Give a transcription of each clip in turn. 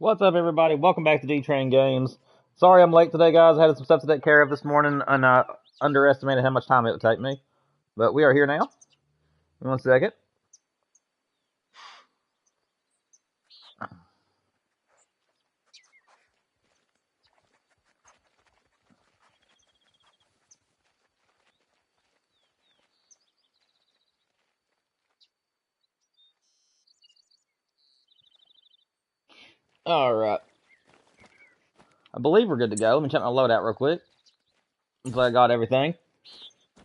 What's up, everybody? Welcome back to D-Train Games. Sorry I'm late today, guys. I had some stuff to take care of this morning, and I underestimated how much time it would take me. But we are here now. Give me 1 second. Alright. I believe we're good to go. Let me check my loadout real quick. Until I got everything.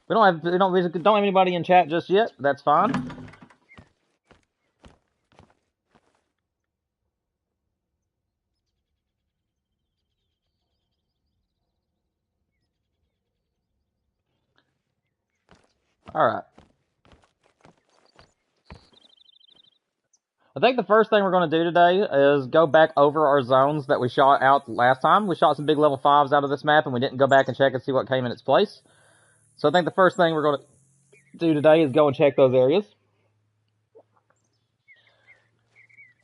We don't have anybody in chat just yet. That's fine. Alright. I think the first thing we're going to do today is go back over our zones that we shot out last time. We shot some big level 5s out of this map, and we didn't go back and check and see what came in its place. So I think the first thing we're going to do today is go and check those areas.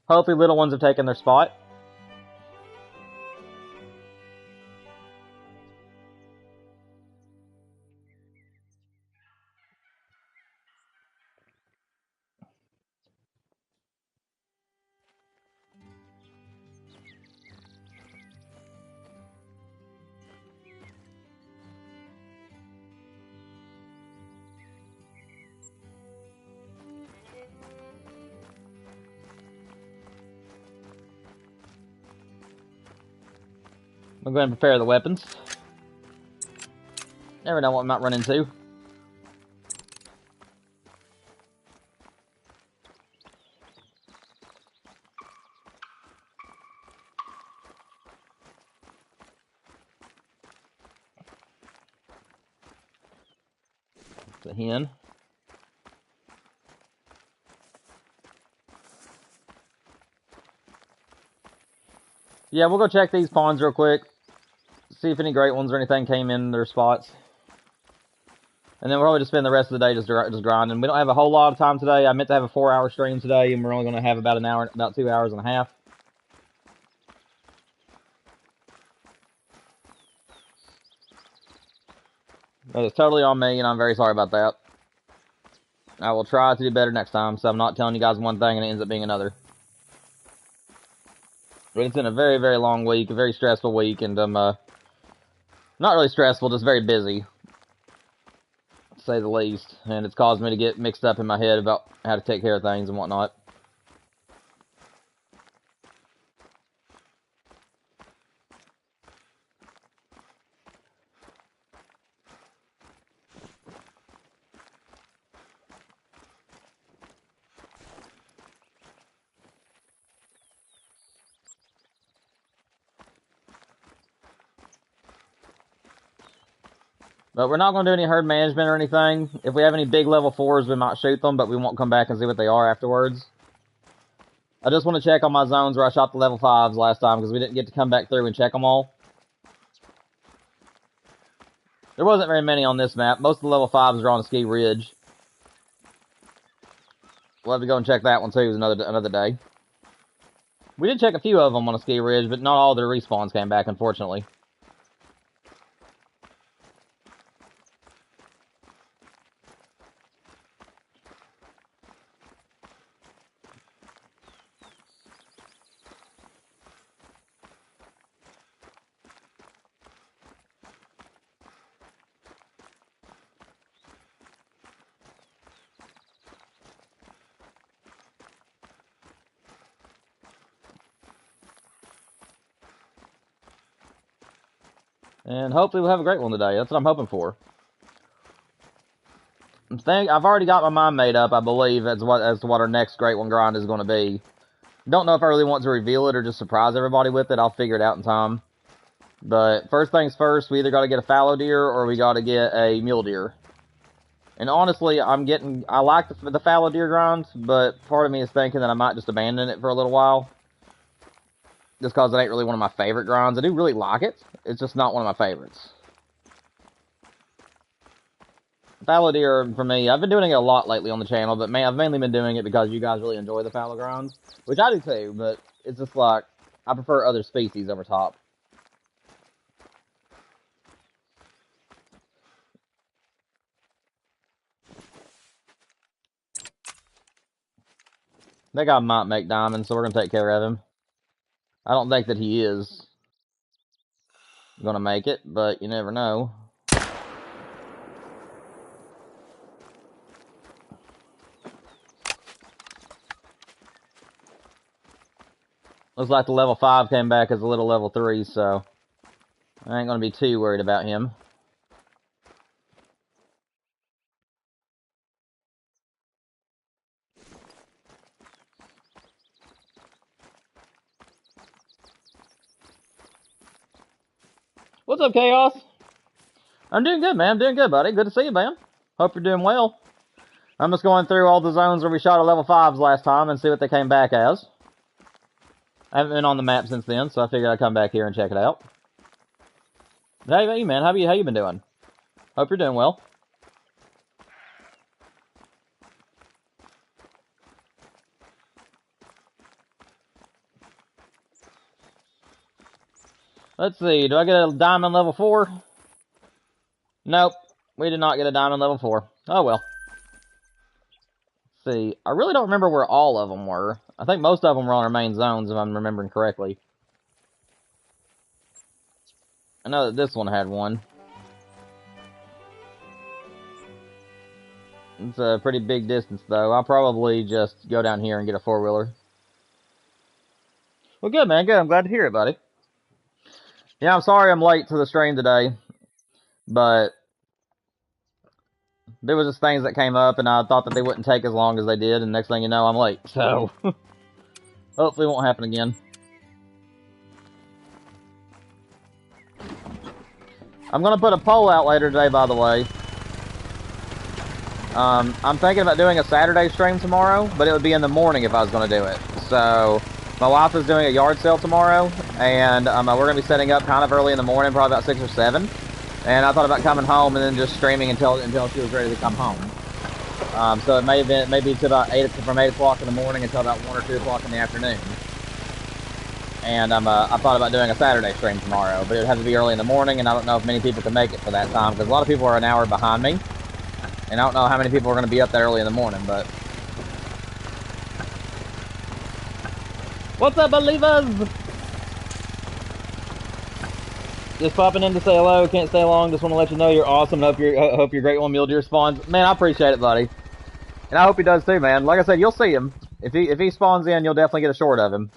Hopefully little ones have taken their spot. I'm going to prepare the weapons. Never know what I might run into. It's a hen. Yeah, we'll go check these pawns real quick. See if any great ones or anything came in their spots. And then we'll probably just spend the rest of the day just grinding. We don't have a whole lot of time today. I meant to have a 4-hour stream today, and we're only going to have about an hour, about 2 hours and a half. That is totally on me, and I'm very sorry about that. I will try to do better next time, so I'm not telling you guys one thing and it ends up being another. But it's been a very, very long week, a very stressful week, and I'm, not really stressful, just very busy, to say the least. And it's caused me to get mixed up in my head about how to take care of things and whatnot. But we're not going to do any herd management or anything. If we have any big level 4s, we might shoot them, but we won't come back and see what they are afterwards. I just want to check on my zones where I shot the level 5s last time, because we didn't get to come back through and check them all. There wasn't very many on this map. Most of the level 5s are on a ski ridge. We'll have to go and check that one too another day. We did check a few of them on a ski ridge, but not all their respawns came back, unfortunately. And hopefully we'll have a great one today. That's what I'm hoping for. I've already got my mind made up, I believe, as to what our next great one grind is going to be. Don't know if I really want to reveal it or just surprise everybody with it. I'll figure it out in time. But first things first, we either got to get a fallow deer or we got to get a mule deer. And honestly, I like the fallow deer grind, but part of me is thinking that I might just abandon it for a little while. Just because it ain't really one of my favorite grinds. I do really like it. It's just not one of my favorites. Fallow deer, for me, I've been doing it a lot lately on the channel, but I've mainly been doing it because you guys really enjoy the fallow grinds. Which I do too, but it's just like, I prefer other species over top. That guy might make diamonds, so we're gonna take care of him. I don't think that he is gonna make it, but you never know. Looks like the level 5 came back as a little level 3, so I ain't gonna be too worried about him. What's up, Chaos? I'm doing good, man. I'm doing good, buddy. Good to see you, man. Hope you're doing well. I'm just going through all the zones where we shot at level 5s last time and see what they came back as. I haven't been on the map since then, so I figured I'd come back here and check it out. Hey, man. How you been doing? Hope you're doing well. Let's see. Do I get a diamond level 4? Nope. We did not get a diamond level 4. Oh, well. Let's see. I really don't remember where all of them were. I think most of them were on our main zones, if I'm remembering correctly. I know that this one had one. It's a pretty big distance, though. I'll probably just go down here and get a 4-wheeler. Well, good, man. Good. I'm glad to hear it, buddy. Yeah, I'm sorry I'm late to the stream today, but there was just things that came up, and I thought that they wouldn't take as long as they did, and next thing you know, I'm late. So, hopefully it won't happen again. I'm going to put a poll out later today, by the way. I'm thinking about doing a Saturday stream tomorrow, but it would be in the morning if I was going to do it. So, my wife is doing a yard sale tomorrow, and we're going to be setting up kind of early in the morning, probably about 6 or 7. And I thought about coming home and then just streaming until she was ready to come home. So it may be to about from 8 o'clock in the morning until about 1 or 2 o'clock in the afternoon. And I thought about doing a Saturday stream tomorrow, but it would have to be early in the morning, and I don't know if many people can make it for that time, because a lot of people are an hour behind me. And I don't know how many people are going to be up there early in the morning, but... What's up, believers? Just popping in to say hello. Can't stay long. Just want to let you know you're awesome. Hope your great one mule deer spawns. Man, I appreciate it, buddy. And I hope he does too, man. Like I said, you'll see him. If he spawns in, you'll definitely get a short of him.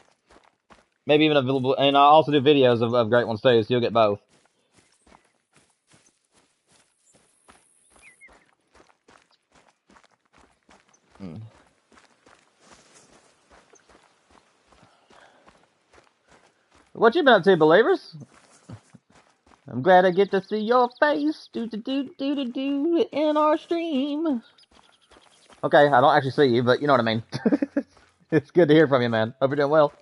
Maybe even and I also do videos of great ones too, so you'll get both. What you been up to, believers? I'm glad I get to see your face, in our stream. Okay, I don't actually see you, but you know what I mean. It's good to hear from you, man. Hope you're doing well.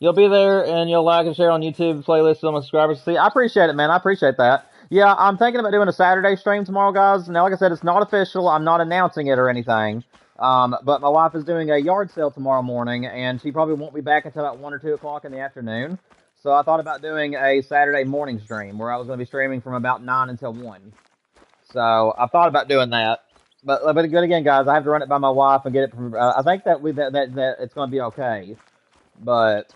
You'll be there, and you'll like and share on YouTube playlist so my subscribers see. I appreciate it, man. I appreciate that. Yeah, I'm thinking about doing a Saturday stream tomorrow, guys. Now, like I said, it's not official. I'm not announcing it or anything. But my wife is doing a yard sale tomorrow morning, and she probably won't be back until about 1 or 2 o'clock in the afternoon. So I thought about doing a Saturday morning stream where I was going to be streaming from about 9 until 1. So I thought about doing that. But good again, guys. I have to run it by my wife and get it from. I think that it's going to be okay. But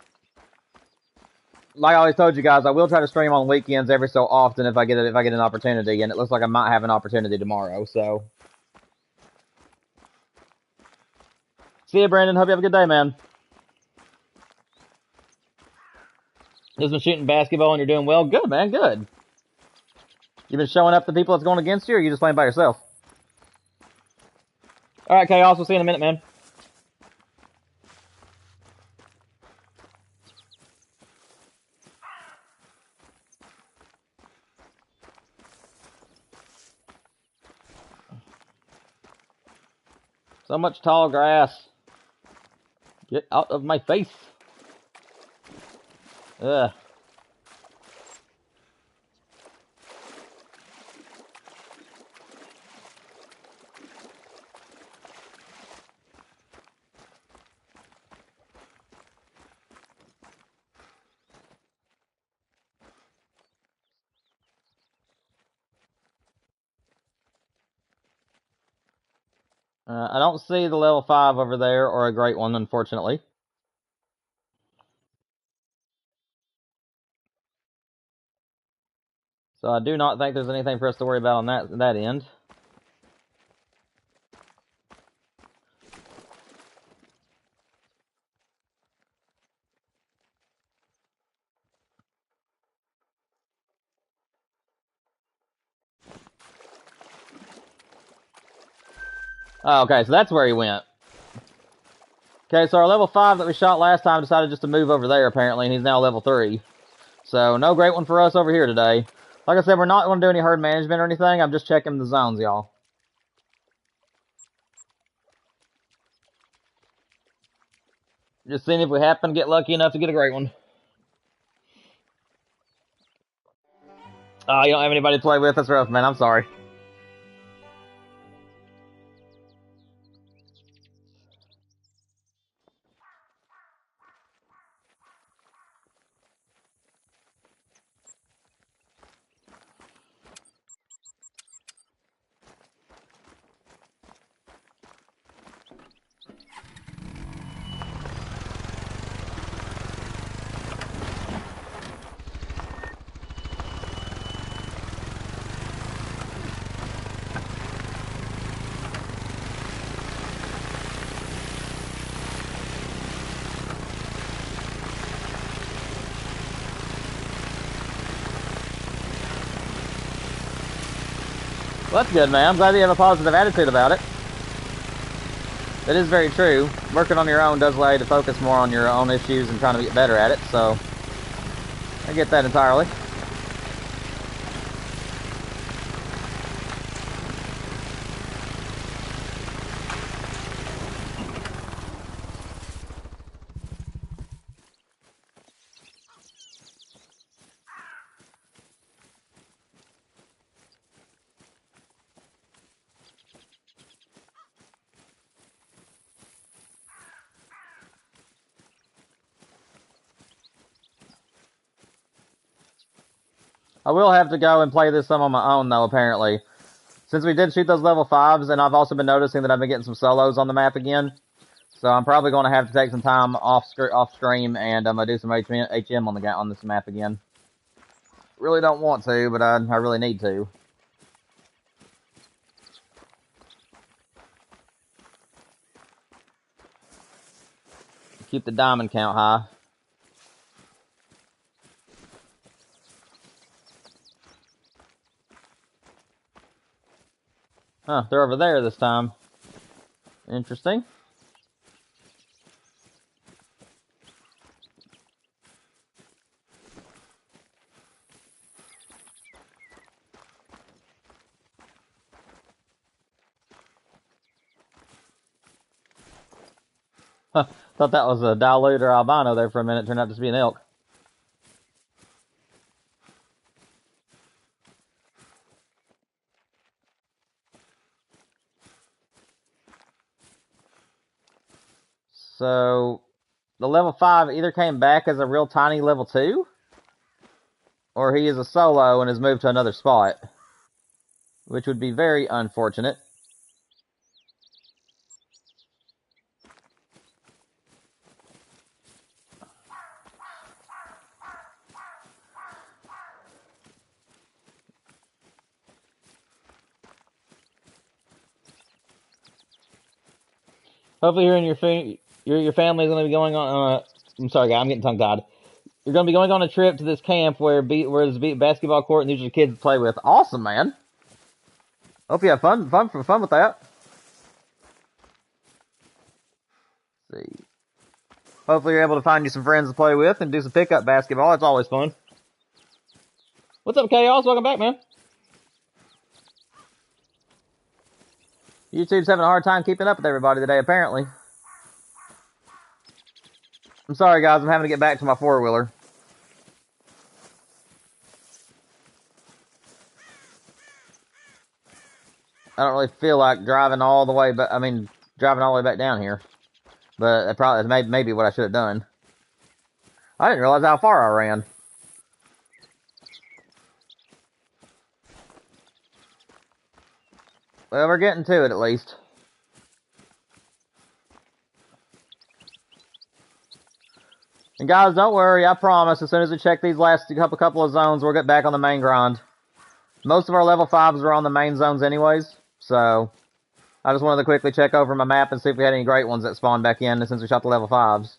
like I always told you guys, I will try to stream on weekends every so often if I get an opportunity, and it looks like I might have an opportunity tomorrow. So, see you, Brandon. Hope you have a good day, man. Just been shooting basketball and you're doing well. Good, man. Good. You been showing up the people that's going against you, or are you just playing by yourself? All right, Chaos. We'll see you in a minute, man. So much tall grass. Get out of my face. Ugh. I don't see the level 5 over there, or a great one, unfortunately. So I do not think there's anything for us to worry about on that end. Oh, okay, so that's where he went. Okay, so our level 5 that we shot last time decided just to move over there, apparently, and he's now level 3. So, no great one for us over here today. Like I said, we're not going to do any herd management or anything. I'm just checking the zones, y'all. Just seeing if we happen to get lucky enough to get a great one. Oh, you don't have anybody to play with? That's rough, man. I'm sorry. Well, that's good, man. I'm glad you have a positive attitude about it. That is very true. Working on your own does allow you to focus more on your own issues and trying to get better at it, so I get that entirely. I will have to go and play this some on my own, though, apparently. Since we did shoot those level 5s, and I've also been noticing that I've been getting some solos on the map again. So I'm probably going to have to take some time off stream and I'm going to do some HM on this map again. Really don't want to, but I really need to. Keep the diamond count high. Huh, they're over there this time. Interesting. Huh, thought that was a dilute or albino there for a minute. Turned out to be an elk. So, the level 5 either came back as a real tiny level 2, or he is a solo and has moved to another spot, which would be very unfortunate. Hopefully, you and your family is going to be going on. I'm sorry, guys, I'm getting tongue tied. You're going to be going on a trip to this camp where there's a basketball court and these are the kids to play with. Awesome, man. Hope you have fun with that. Let's see. Hopefully, you're able to find you some friends to play with and do some pickup basketball. It's always fun. What's up, Chaos? Welcome back, man. YouTube's having a hard time keeping up with everybody today, apparently. I'm sorry, guys. I'm having to get back to my four-wheeler. I don't really feel like driving all the way, but driving all the way back down here. But that probably maybe what I should have done. I didn't realize how far I ran. Well, we're getting to it at least. And guys, don't worry, I promise, as soon as we check these last couple of zones, we'll get back on the main grind. Most of our level 5s are on the main zones anyways, so I just wanted to quickly check over my map and see if we had any great ones that spawned back in since we shot the level 5s.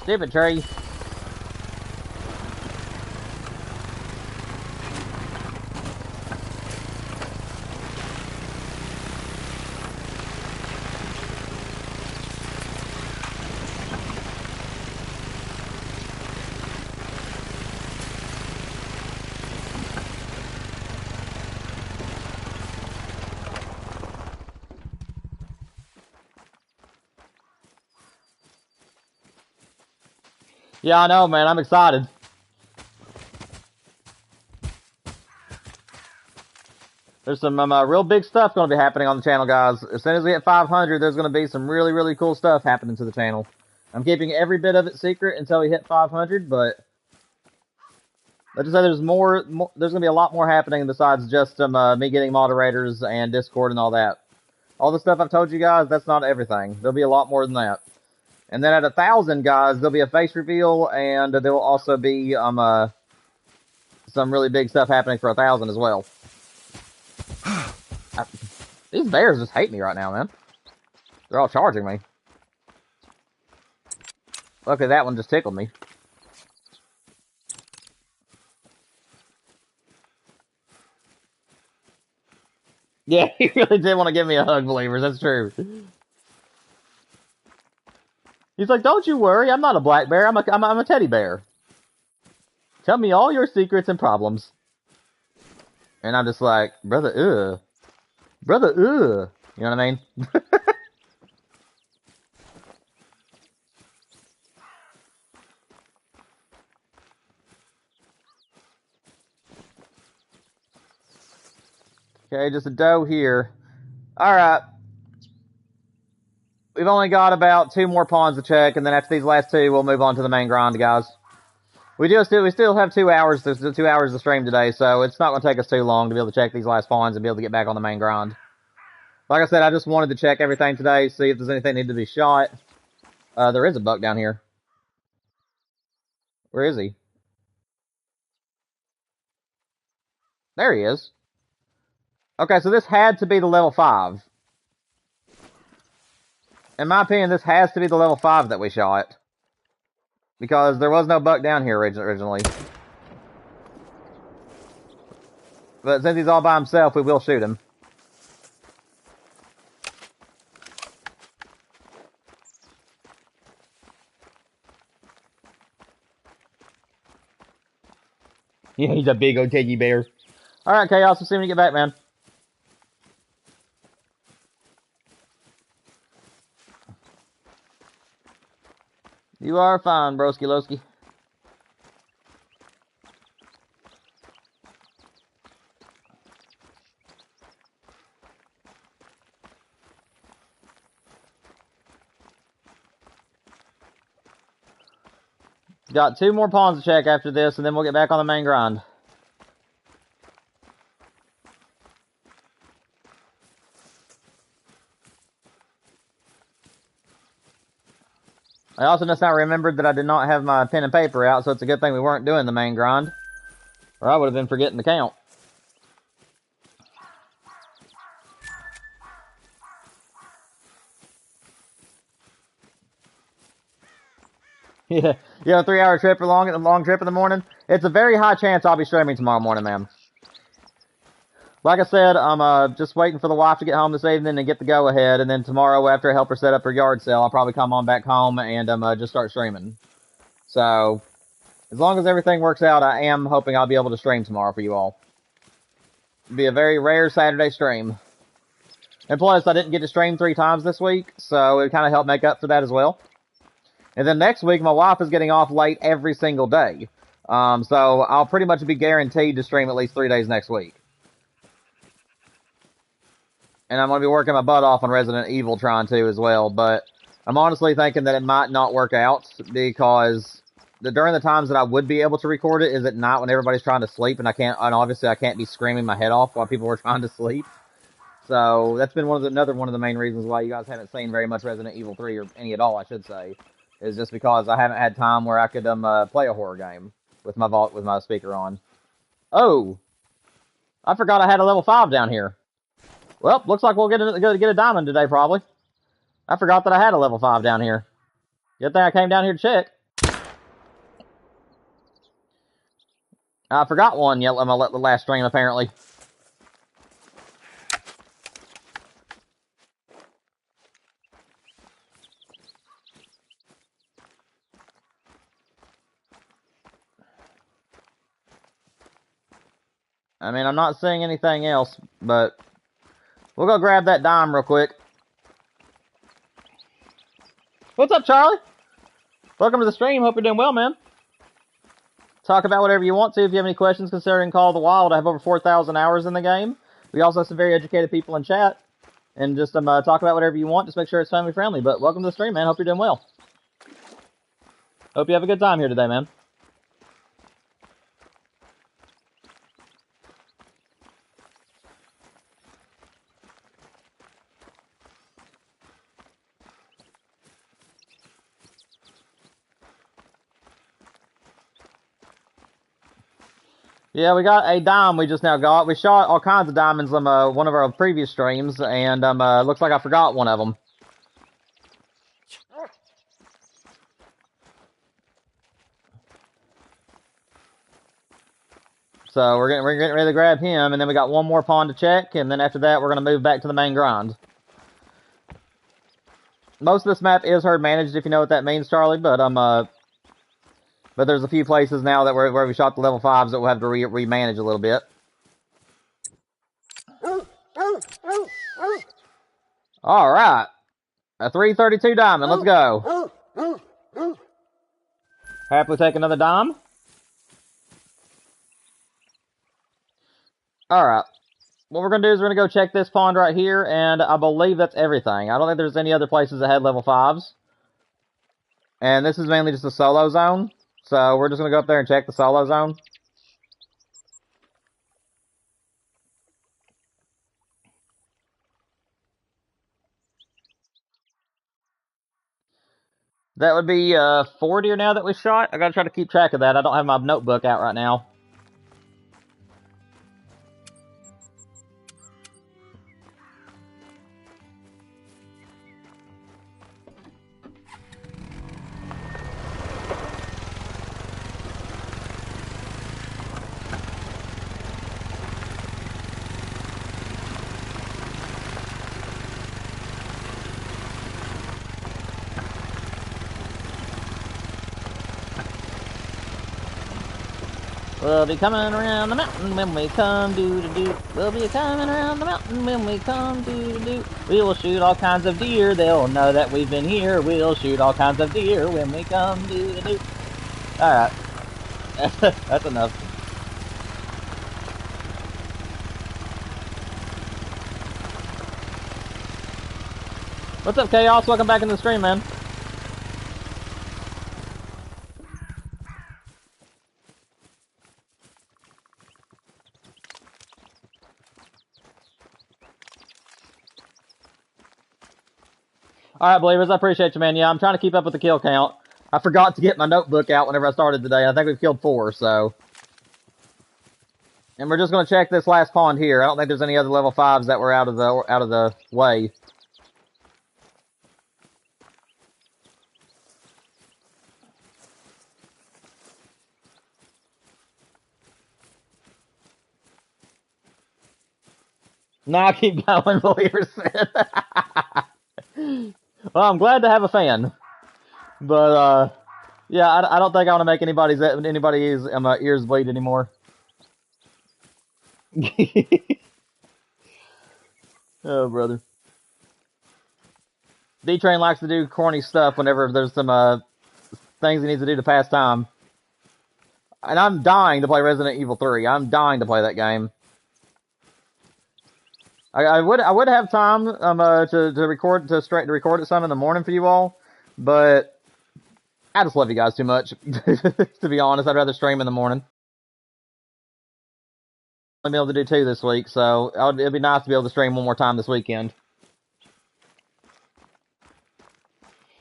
Stupid tree. Yeah, I know, man. I'm excited. There's some real big stuff going to be happening on the channel, guys. As soon as we hit 500, there's going to be some really, really cool stuff happening to the channel. I'm keeping every bit of it secret until we hit 500, but let's just say there's there's going to be a lot more happening besides just me getting moderators and Discord and all that. All the stuff I've told you guys, that's not everything. There'll be a lot more than that. And then at 1,000, guys, there'll be a face reveal, and there will also be some really big stuff happening for 1,000 as well. These bears just hate me right now, man. They're all charging me. Luckily, that one just tickled me. Yeah, he really did want to give me a hug, believers. That's true. He's like, don't you worry, I'm not a black bear, I'm a teddy bear. Tell me all your secrets and problems. And I'm just like, brother, Brother, you know what I mean? Okay, just a doe here. Alright. We've only got about 2 more pawns to check, and then after these last 2, we'll move on to the main grind, guys. We still have 2 hours. There's 2 hours to stream today, so it's not going to take us too long to be able to check these last pawns and be able to get back on the main grind. Like I said, I just wanted to check everything today, see if there's anything that needed to be shot. There is a buck down here. Where is he? There he is. Okay, so this had to be the level 5. In my opinion, this has to be the level 5 that we shot. Because there was no buck down here originally. But since he's all by himself, we will shoot him. Yeah, he's a big old teddy bear. Alright, Chaos, we'll see when you get back, man. You are fine, broski loski. Got 2 more pawns to check after this, and then we'll get back on the main grind. I also just now remembered that I did not have my pen and paper out, so it's a good thing we weren't doing the main grind. Or I would have been forgetting to count. Yeah, you have a 3-hour trip or long trip in the morning? It's a very high chance I'll be streaming tomorrow morning, man. Like I said, I'm just waiting for the wife to get home this evening and get the go-ahead, and then tomorrow after I help her set up her yard sale, I'll probably come on back home and just start streaming. So, as long as everything works out, I am hoping I'll be able to stream tomorrow for you all. Be a very rare Saturday stream. And plus, I didn't get to stream 3 times this week, so it kind of helped make up for that as well. And then next week, my wife is getting off late every single day. So I'll pretty much be guaranteed to stream at least 3 days next week. And I'm going to be working my butt off on Resident Evil trying to as well, but I'm honestly thinking that it might not work out because during the times that I would be able to record it is at night when everybody's trying to sleep, and obviously I can't be screaming my head off while people are trying to sleep. So that's been another one of the main reasons why you guys haven't seen very much Resident Evil 3, or any at all, I should say, is just because I haven't had time where I could play a horror game with my speaker on. Oh, I forgot I had a level 5 down here. Well, looks like we'll get a diamond today, probably. I forgot that I had a level 5 down here. Good thing I came down here to check. I forgot one on my last stream, apparently. I mean, I'm not seeing anything else, but we'll go grab that dime real quick. What's up, Charlie? Welcome to the stream. Hope you're doing well, man. Talk about whatever you want to. If you have any questions concerning Call of the Wild, I have over 4,000 hours in the game. We also have some very educated people in chat. And just talk about whatever you want. Just make sure it's family friendly. But welcome to the stream, man. Hope you're doing well. Hope you have a good time here today, man. Yeah, we got a dime we just now got. We shot all kinds of diamonds on one of our previous streams, and looks like I forgot one of them. So we're getting ready to grab him, and then we got one more pawn to check, and then after that we're going to move back to the main grind. Most of this map is herd managed, if you know what that means, Charlie, but there's a few places now that where we shot the level 5s that we'll have to remanage a little bit. Alright. A 332 diamond. Let's go. Happily take another dime. Alright. What we're going to do is we're going to go check this pond right here, and I believe that's everything. I don't think there's any other places that had level 5s. And this is mainly just a solo zone. So we're just going to go up there and check the solo zone. That would be 4 deer now that we shot. I got to try to keep track of that. I don't have my notebook out right now. We'll be coming around the mountain when we come doo-doo-doo. We'll be coming around the mountain when we come doo-doo-doo. We will shoot all kinds of deer. They'll know that we've been here. We'll shoot all kinds of deer when we come doo-doo-doo. Alright. That's enough. What's up, Chaos? Welcome back in the stream, man. Alright, believers, I appreciate you, man. Yeah, I'm trying to keep up with the kill count. I forgot to get my notebook out whenever I started today. I think we've killed 4, so. And we're just going to check this last pond here. I don't think there's any other level 5s that were out of the way. Nah, keep going, believers said. Well, I'm glad to have a fan. But, yeah, I don't think I want to make anybody's ears bleed anymore. Oh, brother. D-Train likes to do corny stuff whenever there's some things he needs to do to pass time. And I'm dying to play Resident Evil 3. I'm dying to play that game. I would have time to record it some in the morning for you all, but I just love you guys too much. To be honest, I'd rather stream in the morning. I'll be able to do 2 this week, so it'd be nice to be able to stream one more time this weekend.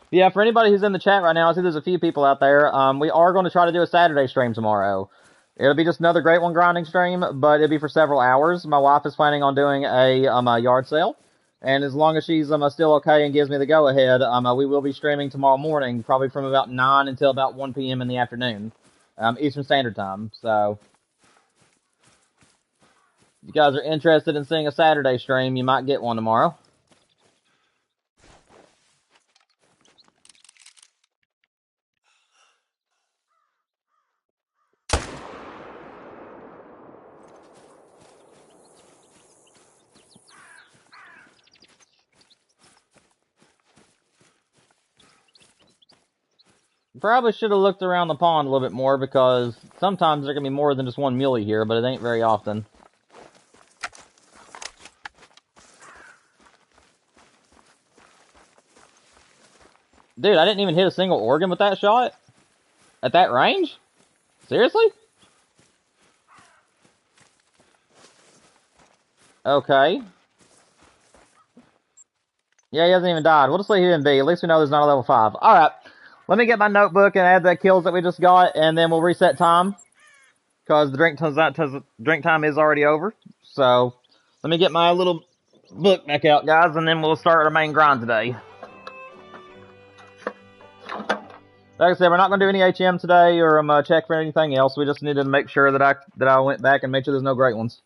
Yeah, for anybody who's in the chat right now, I see there's a few people out there. We are going to try to do a Saturday stream tomorrow. It'll be just another Great One grinding stream, but it'll be for several hours. My wife is planning on doing a yard sale, and as long as she's still okay and gives me the go-ahead, we will be streaming tomorrow morning, probably from about 9 until about 1 p.m. in the afternoon, Eastern Standard Time. So, if you guys are interested in seeing a Saturday stream, you might get one tomorrow. Probably should have looked around the pond a little bit more, because sometimes there can be more than just one Mulie here, but it ain't very often. Dude, I didn't even hit a single organ with that shot? At that range? Seriously? Okay. Yeah, he hasn't even died. We'll just leave him be. At least we know there's not a level 5. Alright. Let me get my notebook and add the kills that we just got, and then we'll reset time. Because the drink time is already over. So, let me get my little book back out, guys, and then we'll start our main grind today. Like I said, we're not going to do any HM today or check for anything else. We just needed to make sure that I went back and made sure there's no great ones.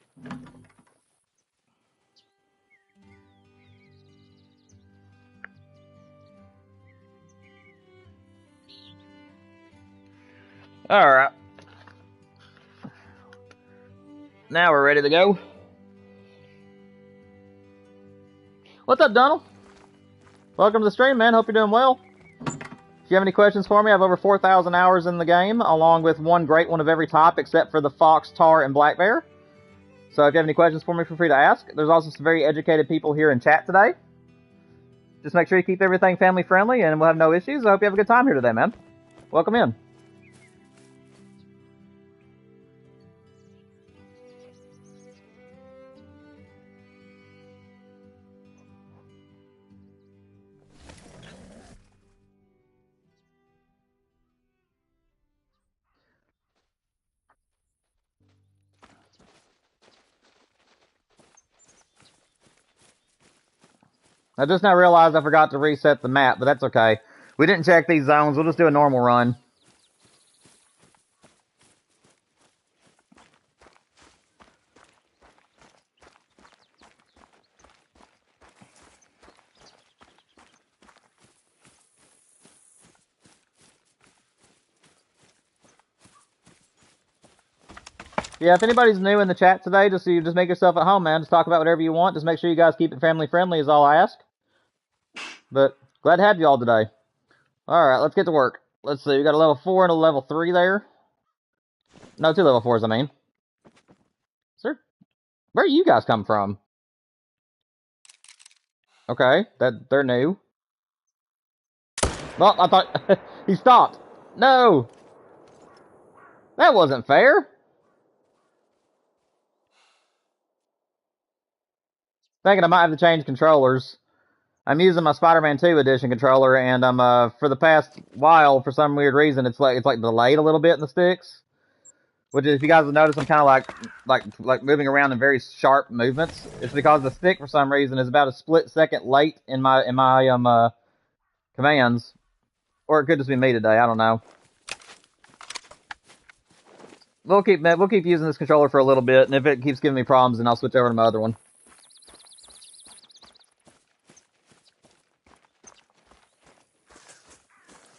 Alright. Now we're ready to go. What's up, Donald? Welcome to the stream, man. Hope you're doing well. If you have any questions for me, I have over 4,000 hours in the game, along with one great one of every type except for the fox, tar, and black bear. So if you have any questions for me, feel free to ask. There's also some very educated people here in chat today. Just make sure you keep everything family friendly, and we'll have no issues. I hope you have a good time here today, man. Welcome in. I just now realized I forgot to reset the map, but that's okay. We didn't check these zones. We'll just do a normal run. Yeah, if anybody's new in the chat today, just make yourself at home, man. Just talk about whatever you want. Just make sure you guys keep it family friendly is all I ask. But glad to have you all today. Alright, let's get to work. Let's see, we got a level 4 and a level 3 there. No, 2 level 4s, I mean. Sir, where you guys come from? Okay, they're new. Well, I thought... he stopped. No! That wasn't fair. Thinking I might have to change controllers. I'm using my Spider-Man 2 edition controller, and I'm for the past while, for some weird reason, it's like delayed a little bit in the sticks. Which is, if you guys have noticed, I'm kind of like moving around in very sharp movements. It's because the stick, for some reason, is about a split second late in my commands, or it could just be me today. I don't know. We'll keep using this controller for a little bit, and if it keeps giving me problems, then I'll switch over to my other one.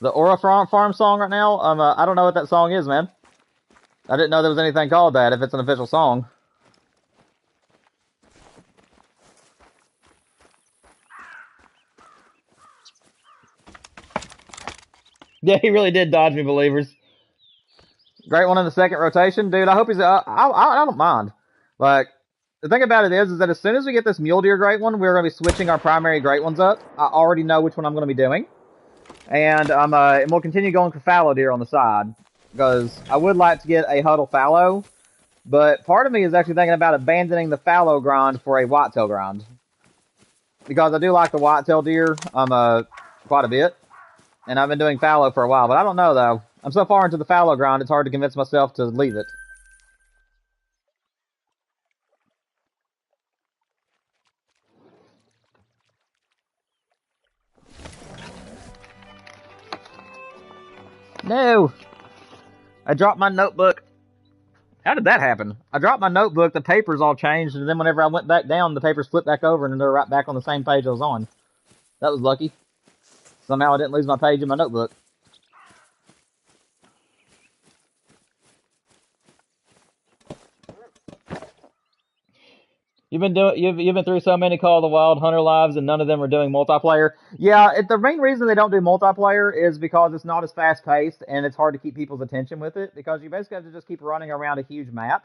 The Aura Farm song right now, I don't know what that song is, man. I didn't know there was anything called that, if it's an official song. Yeah, he really did dodge me, believers. Great one in the second rotation. Dude, I hope he's... I don't mind. Like, the thing about it is that as soon as we get this Mule Deer Great One, we're going to be switching our primary Great Ones up. I already know which one I'm going to be doing. And we'll continue going for Fallow Deer on the side. Because I would like to get a Huddle Fallow. But part of me is actually thinking about abandoning the Fallow grind for a Whitetail grind. Because I do like the Whitetail Deer quite a bit. And I've been doing Fallow for a while. But I don't know, though. I'm so far into the Fallow grind, it's hard to convince myself to leave it. No! I dropped my notebook. How did that happen? I dropped my notebook, the papers all changed, and then whenever I went back down, the papers flipped back over, and they're right back on the same page I was on. That was lucky. Somehow I didn't lose my page in my notebook. You've been through so many Call of the Wild Hunter lives, and none of them are doing multiplayer. Yeah, the main reason they don't do multiplayer is because it's not as fast paced, and it's hard to keep people's attention with it. Because you basically have to just keep running around a huge map,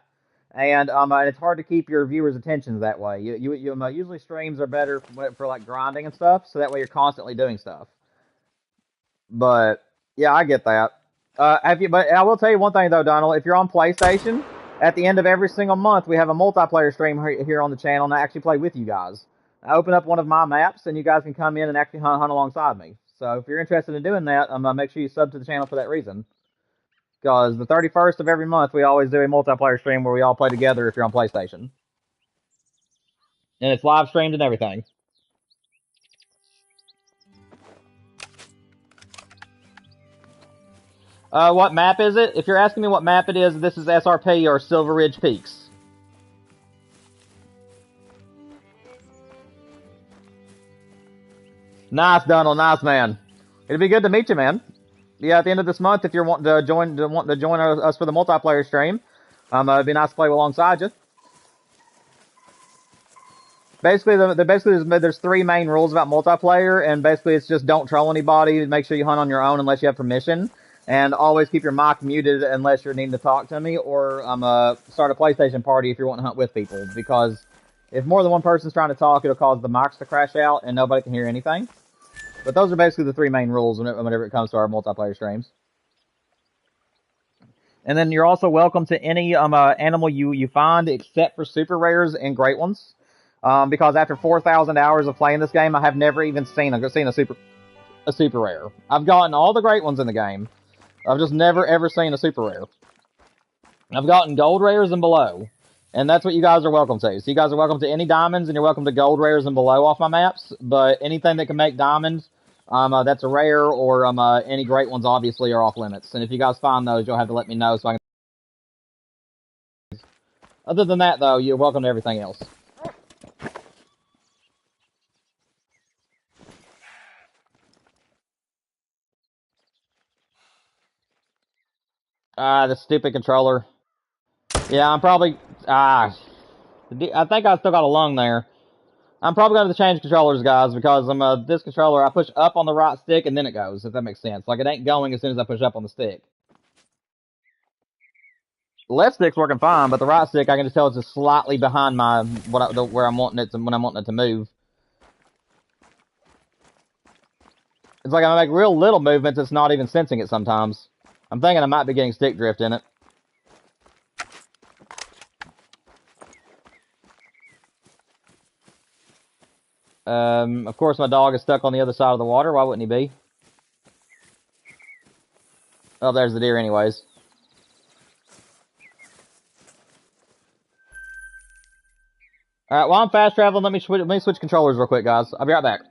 and it's hard to keep your viewers' attention that way. Usually streams are better for like grinding and stuff, so that way you're constantly doing stuff. But yeah, I get that. But I will tell you one thing though, Donald. If you're on PlayStation, at the end of every single month, we have a multiplayer stream here on the channel, and I actually play with you guys. I open up one of my maps, and you guys can come in and actually hunt alongside me. So if you're interested in doing that, make sure you sub to the channel for that reason. Because the 31st of every month, we always do a multiplayer stream where we all play together if you're on PlayStation. And it's live streamed and everything. What map is it? If you're asking me what map it is, this is SRP or Silver Ridge Peaks. Nice, Donald. Nice, man. It'd be good to meet you, man. Yeah, at the end of this month, if you're wanting to join us for the multiplayer stream, it'd be nice to play alongside you. Basically, there's three main rules about multiplayer, and basically it's just don't troll anybody, make sure you hunt on your own unless you have permission, and always keep your mic muted unless you're needing to talk to me, or start a PlayStation party if you're wanting to hunt with people, because if more than one person's trying to talk, it'll cause the mics to crash out and nobody can hear anything. But those are basically the three main rules whenever it comes to our multiplayer streams. And then you're also welcome to any animal you find, except for super rares and great ones. Because after 4,000 hours of playing this game, I have never even seen a super rare. I've gotten all the great ones in the game. I've just never ever seen a super rare. I've gotten gold rares and below. And that's what you guys are welcome to. So you guys are welcome to any diamonds, and you're welcome to gold rares and below off my maps. But anything that can make diamonds, that's a rare, or any great ones obviously are off limits. And if you guys find those, you'll have to let me know so I can... Other than that, though, you're welcome to everything else. The stupid controller. Yeah, I'm probably... I think I still got a lung there. I'm probably going to change controllers, guys, because this controller, I push up on the right stick, and then it goes, if that makes sense. Like, it ain't going as soon as I push up on the stick. The left stick's working fine, but the right stick, I can just tell it's just slightly behind where I'm wanting it to, when I'm wanting it to move. It's like I make real little movements, it's not even sensing it sometimes. I'm thinking I might be getting stick drift in it. Of course my dog is stuck on the other side of the water. Why wouldn't he be? Oh, there's the deer anyways. Alright, while I'm fast traveling, let me switch controllers real quick, guys. I'll be right back.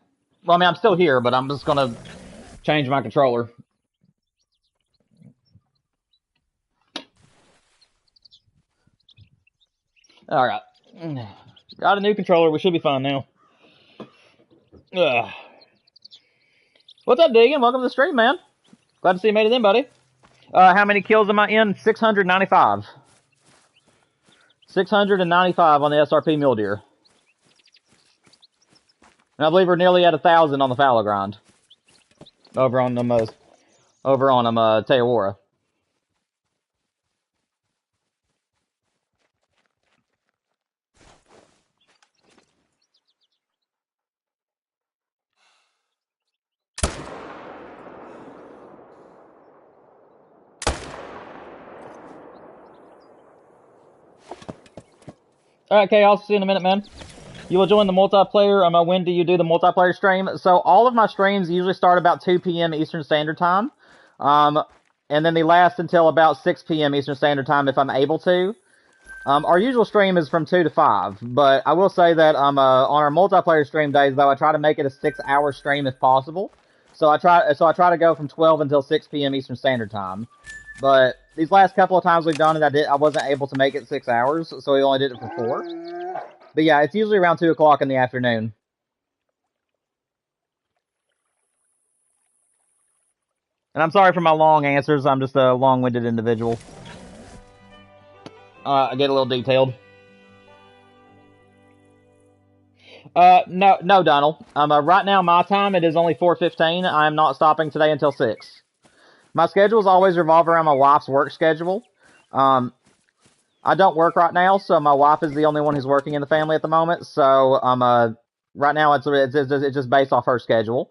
Well, I mean, I'm still here, but I'm just gonna change my controller. Alright. Got a new controller. We should be fine now. Ugh. What's up, Deegan? Welcome to the stream, man. Glad to see you made it in, buddy. How many kills am I in? 695. 695 on the SRP mule deer. And I believe we're nearly at 1,000 on the fallow grind. Over on the most. over on theHunter. Alright, okay, I'll see you in a minute, man. You will join the multiplayer. When do you do the multiplayer stream? So all of my streams usually start about 2 p.m. Eastern Standard Time. And then they last until about 6 p.m. Eastern Standard Time if I'm able to. Our usual stream is from 2 to 5, but I will say that on our multiplayer stream days, though, I try to make it a 6-hour stream if possible. So I try to go from 12 until 6 p.m. Eastern Standard Time. But these last couple of times we've done it, I wasn't able to make it 6 hours, so we only did it for 4. But yeah, it's usually around 2 o'clock in the afternoon. And I'm sorry for my long answers. I'm just a long-winded individual. I get a little detailed. No, Donald. Right now, my time, it is only 4:15. I am not stopping today until 6. My schedules always revolve around my wife's work schedule. I don't work right now, so my wife is the only one who's working in the family at the moment. So, right now it's just based off her schedule.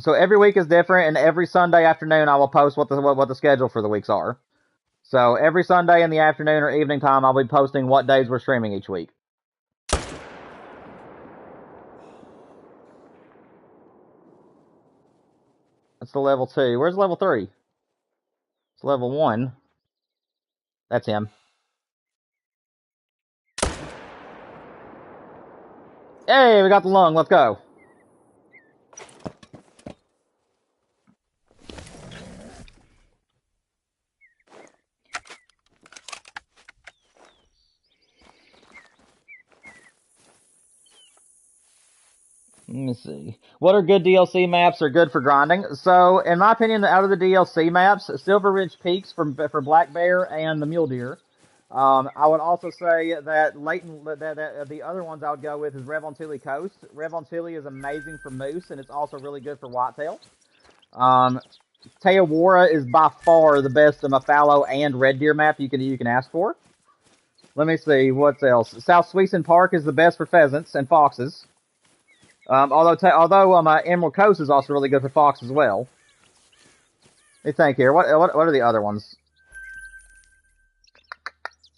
So every week is different, and every Sunday afternoon I will post what the schedule for the weeks are. So every Sunday in the afternoon or evening time, I'll be posting what days we're streaming each week. That's the level 2. Where's level 3? It's level 1. That's him. Hey, we got the lung. Let's go. Let me see. What are good DLC maps are good for grinding? So, in my opinion, out of the DLC maps, Silver Ridge Peaks for Black Bear and the Mule Deer. I would also say that the other ones I would go with is Revontuli Coast. Revontuli is amazing for moose, and it's also really good for whitetail. Teawara is by far the best of a fallow and red deer map you can ask for. Let me see, what else? South Sweeson Park is the best for pheasants and foxes. Although Emerald Coast is also really good for fox as well. Let me think here. What are the other ones?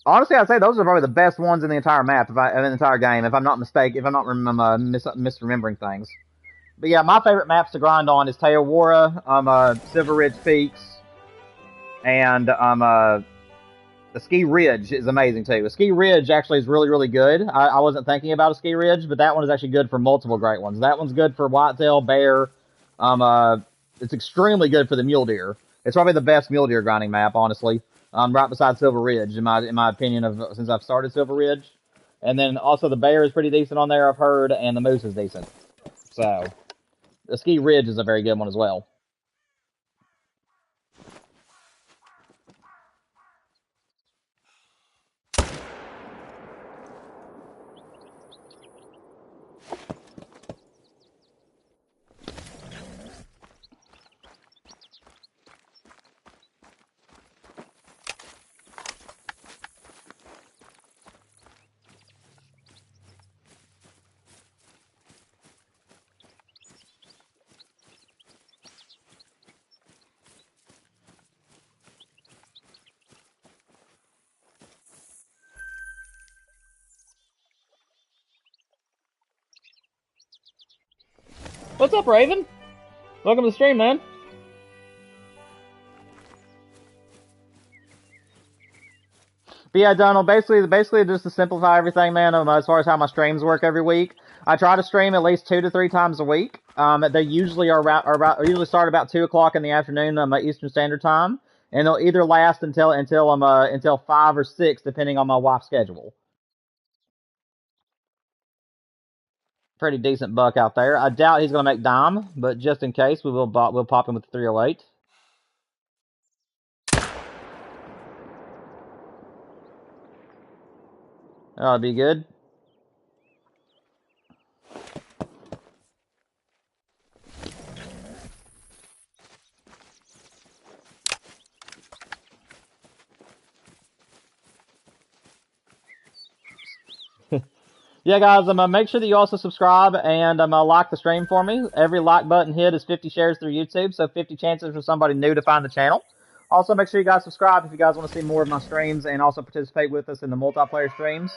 Honestly, I'd say those are probably the best ones in the entire map, in the entire game, if I'm not misremembering things. But yeah, my favorite maps to grind on is Teawara, Silver Ridge Peaks, and the Ski Ridge is amazing too. The Ski Ridge actually is really, really good. I wasn't thinking about a Ski Ridge, but that one is actually good for multiple great ones. That one's good for whitetail, bear. It's extremely good for the mule deer. It's probably the best mule deer grinding map, honestly. Right beside Silver Ridge, in my opinion, since I've started Silver Ridge. And then also the bear is pretty decent on there, I've heard, and the moose is decent. So, the Ski Ridge is a very good one as well. What's up, Raven? Welcome to the stream, man. But yeah, Donald, basically just to simplify everything, man, as far as how my streams work every week, I try to stream at least 2 to 3 times a week. They usually usually start about 2 o'clock in the afternoon, Eastern Standard Time, and they'll either last until 5 or 6, depending on my wife's schedule. Pretty decent buck out there. I doubt he's gonna make dime, but just in case, we'll pop him with the 308. That'll be good. Yeah, guys, make sure that you also subscribe and like the stream for me. Every like button hit is 50 shares through YouTube, so 50 chances for somebody new to find the channel. Also, make sure you guys subscribe if you guys want to see more of my streams and also participate with us in the multiplayer streams.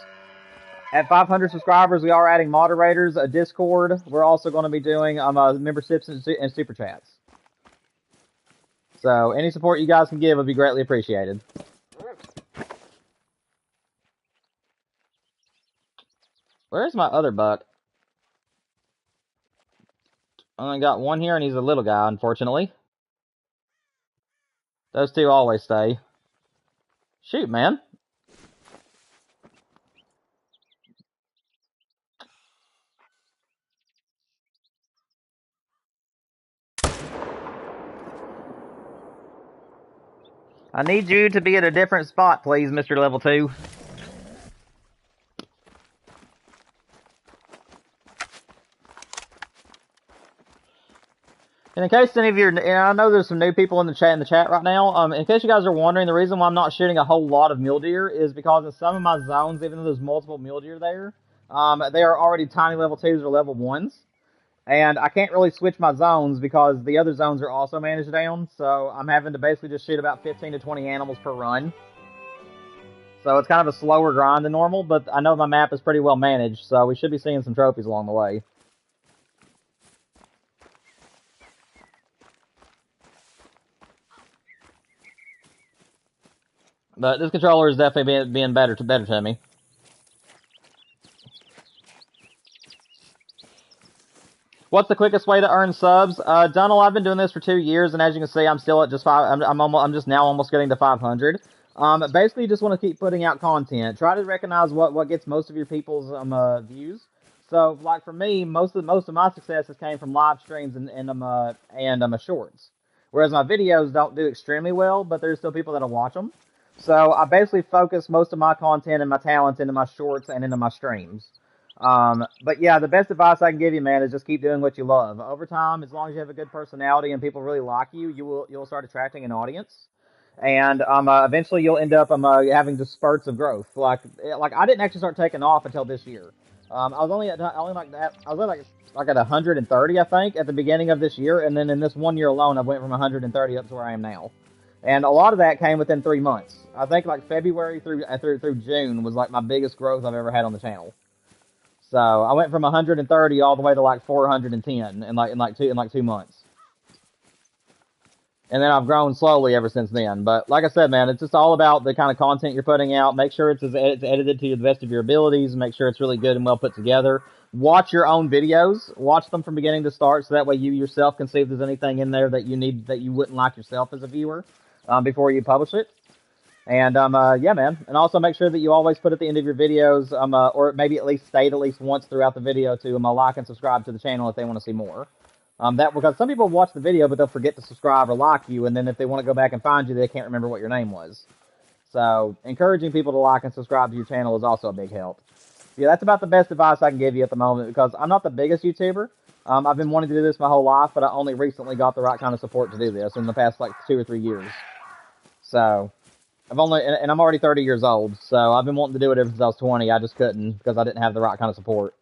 At 500 subscribers, we are adding moderators, a Discord. We're also going to be doing memberships and super chats. So any support you guys can give would be greatly appreciated. Where's my other buck? I only got one here, and he's a little guy, unfortunately. Those two always stay. Shoot, man. I need you to be at a different spot, please, Mr. Level 2. And in case any of you, and I know there's some new people in the chat right now. In case you guys are wondering, the reason why I'm not shooting a whole lot of mule deer is because in some of my zones, even though there's multiple mule deer there, they are already tiny level 2s or level 1s. And I can't really switch my zones because the other zones are also managed down. So I'm having to basically just shoot about 15 to 20 animals per run. So it's kind of a slower grind than normal, but I know my map is pretty well managed, so we should be seeing some trophies along the way. But this controller is definitely being better to me. What's the quickest way to earn subs? Donald, I've been doing this for 2 years, and as you can see, I'm still at just I'm just now almost getting to 500. Basically, you just want to keep putting out content. Try to recognize what gets most of your people's views. So, like for me, most of my successes came from live streams and shorts. Whereas my videos don't do extremely well, but there's still people that'll watch them. So I basically focus most of my content and my talents into my shorts and into my streams. But yeah, the best advice I can give you, man, is just keep doing what you love. Over time, as long as you have a good personality and people really like you, you'll start attracting an audience. And eventually you'll end up having just spurts of growth. Like I didn't actually start taking off until this year. I was only at 130, I think, at the beginning of this year, and then in this 1 year alone, I went from 130 up to where I am now. And a lot of that came within 3 months. I think like February through June was like my biggest growth I've ever had on the channel. So I went from 130 all the way to like 410 in 2 months. And then I've grown slowly ever since then. But like I said, man, it's just all about the kind of content you're putting out. Make sure it's edited to the best of your abilities. Make sure it's really good and well put together. Watch your own videos. Watch them from beginning to start, so that way you yourself can see if there's anything in there that you wouldn't like yourself as a viewer before you publish it. And yeah, man. And also make sure that you always put at the end of your videos, or maybe at least state at least once throughout the video to like and subscribe to the channel if they want to see more. Because some people watch the video, but they'll forget to subscribe or like you, and then if they want to go back and find you, they can't remember what your name was. So, encouraging people to like and subscribe to your channel is also a big help. Yeah, that's about the best advice I can give you at the moment, because I'm not the biggest YouTuber. I've been wanting to do this my whole life, but I only recently got the right kind of support to do this in the past, like, 2 or 3 years. So, I'm already 30 years old, so I've been wanting to do it ever since I was 20. I just couldn't, because I didn't have the right kind of support.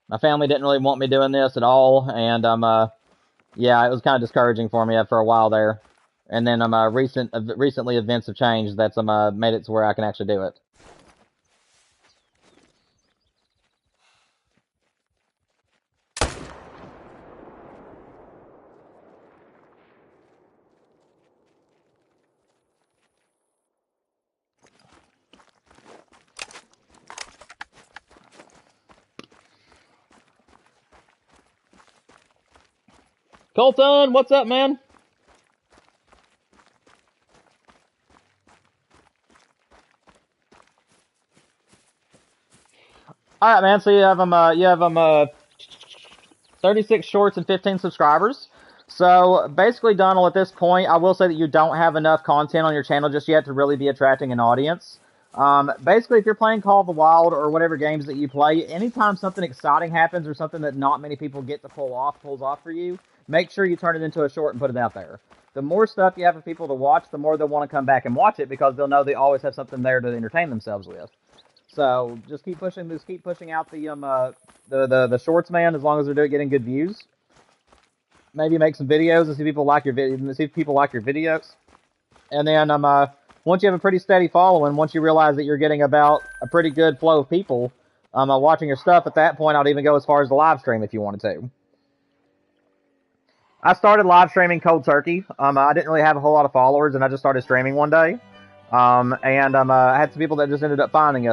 My family didn't really want me doing this at all, and yeah, it was kind of discouraging for me for a while there. And then recently events have changed that's made it to where I can actually do it. Colton, what's up, man? All right, man. So you have 36 shorts and 15 subscribers. So basically, Donald, at this point, I will say that you don't have enough content on your channel just yet to really be attracting an audience. Basically, if you're playing Call of the Wild or whatever games that you play, anytime something exciting happens or something that not many people get to pulls off for you, make sure you turn it into a short and put it out there. The more stuff you have for people to watch, the more they'll want to come back and watch it, because they'll know they always have something there to entertain themselves with. So just keep pushing out the shorts, man. As long as they're getting good views. Maybe make some videos and see if people like your videos. And then once you have a pretty steady following, once you realize that you're getting about a pretty good flow of people watching your stuff, at that point I'll even go as far as the live stream if you wanted to. I started live streaming cold turkey. I didn't really have a whole lot of followers, and I just started streaming one day. I had some people that just ended up finding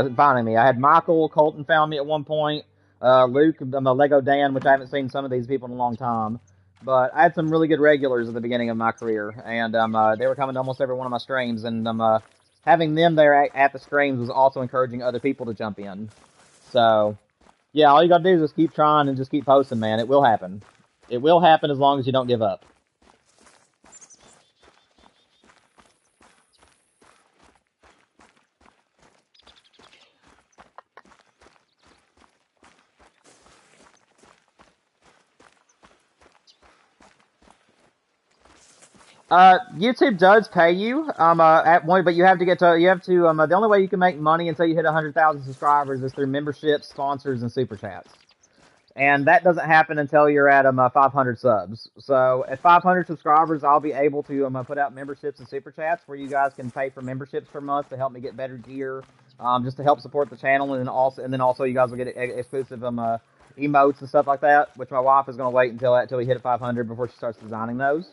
me. I had Michael Colton found me at one point. Luke, Lego Dan, which I haven't seen some of these people in a long time. But I had some really good regulars at the beginning of my career, and they were coming to almost every one of my streams. And having them there at the streams was also encouraging other people to jump in. So, yeah, all you gotta do is just keep trying and just keep posting, man. It will happen. It will happen as long as you don't give up. YouTube does pay you, but you have to the only way you can make money until you hit 100,000 subscribers is through memberships, sponsors, and super chats. And that doesn't happen until you're at 500 subs. So at 500 subscribers, I'll be able to put out memberships and super chats where you guys can pay for memberships per month to help me get better gear, just to help support the channel, and then also you guys will get exclusive emotes and stuff like that, which my wife is going to wait until we hit 500 before she starts designing those.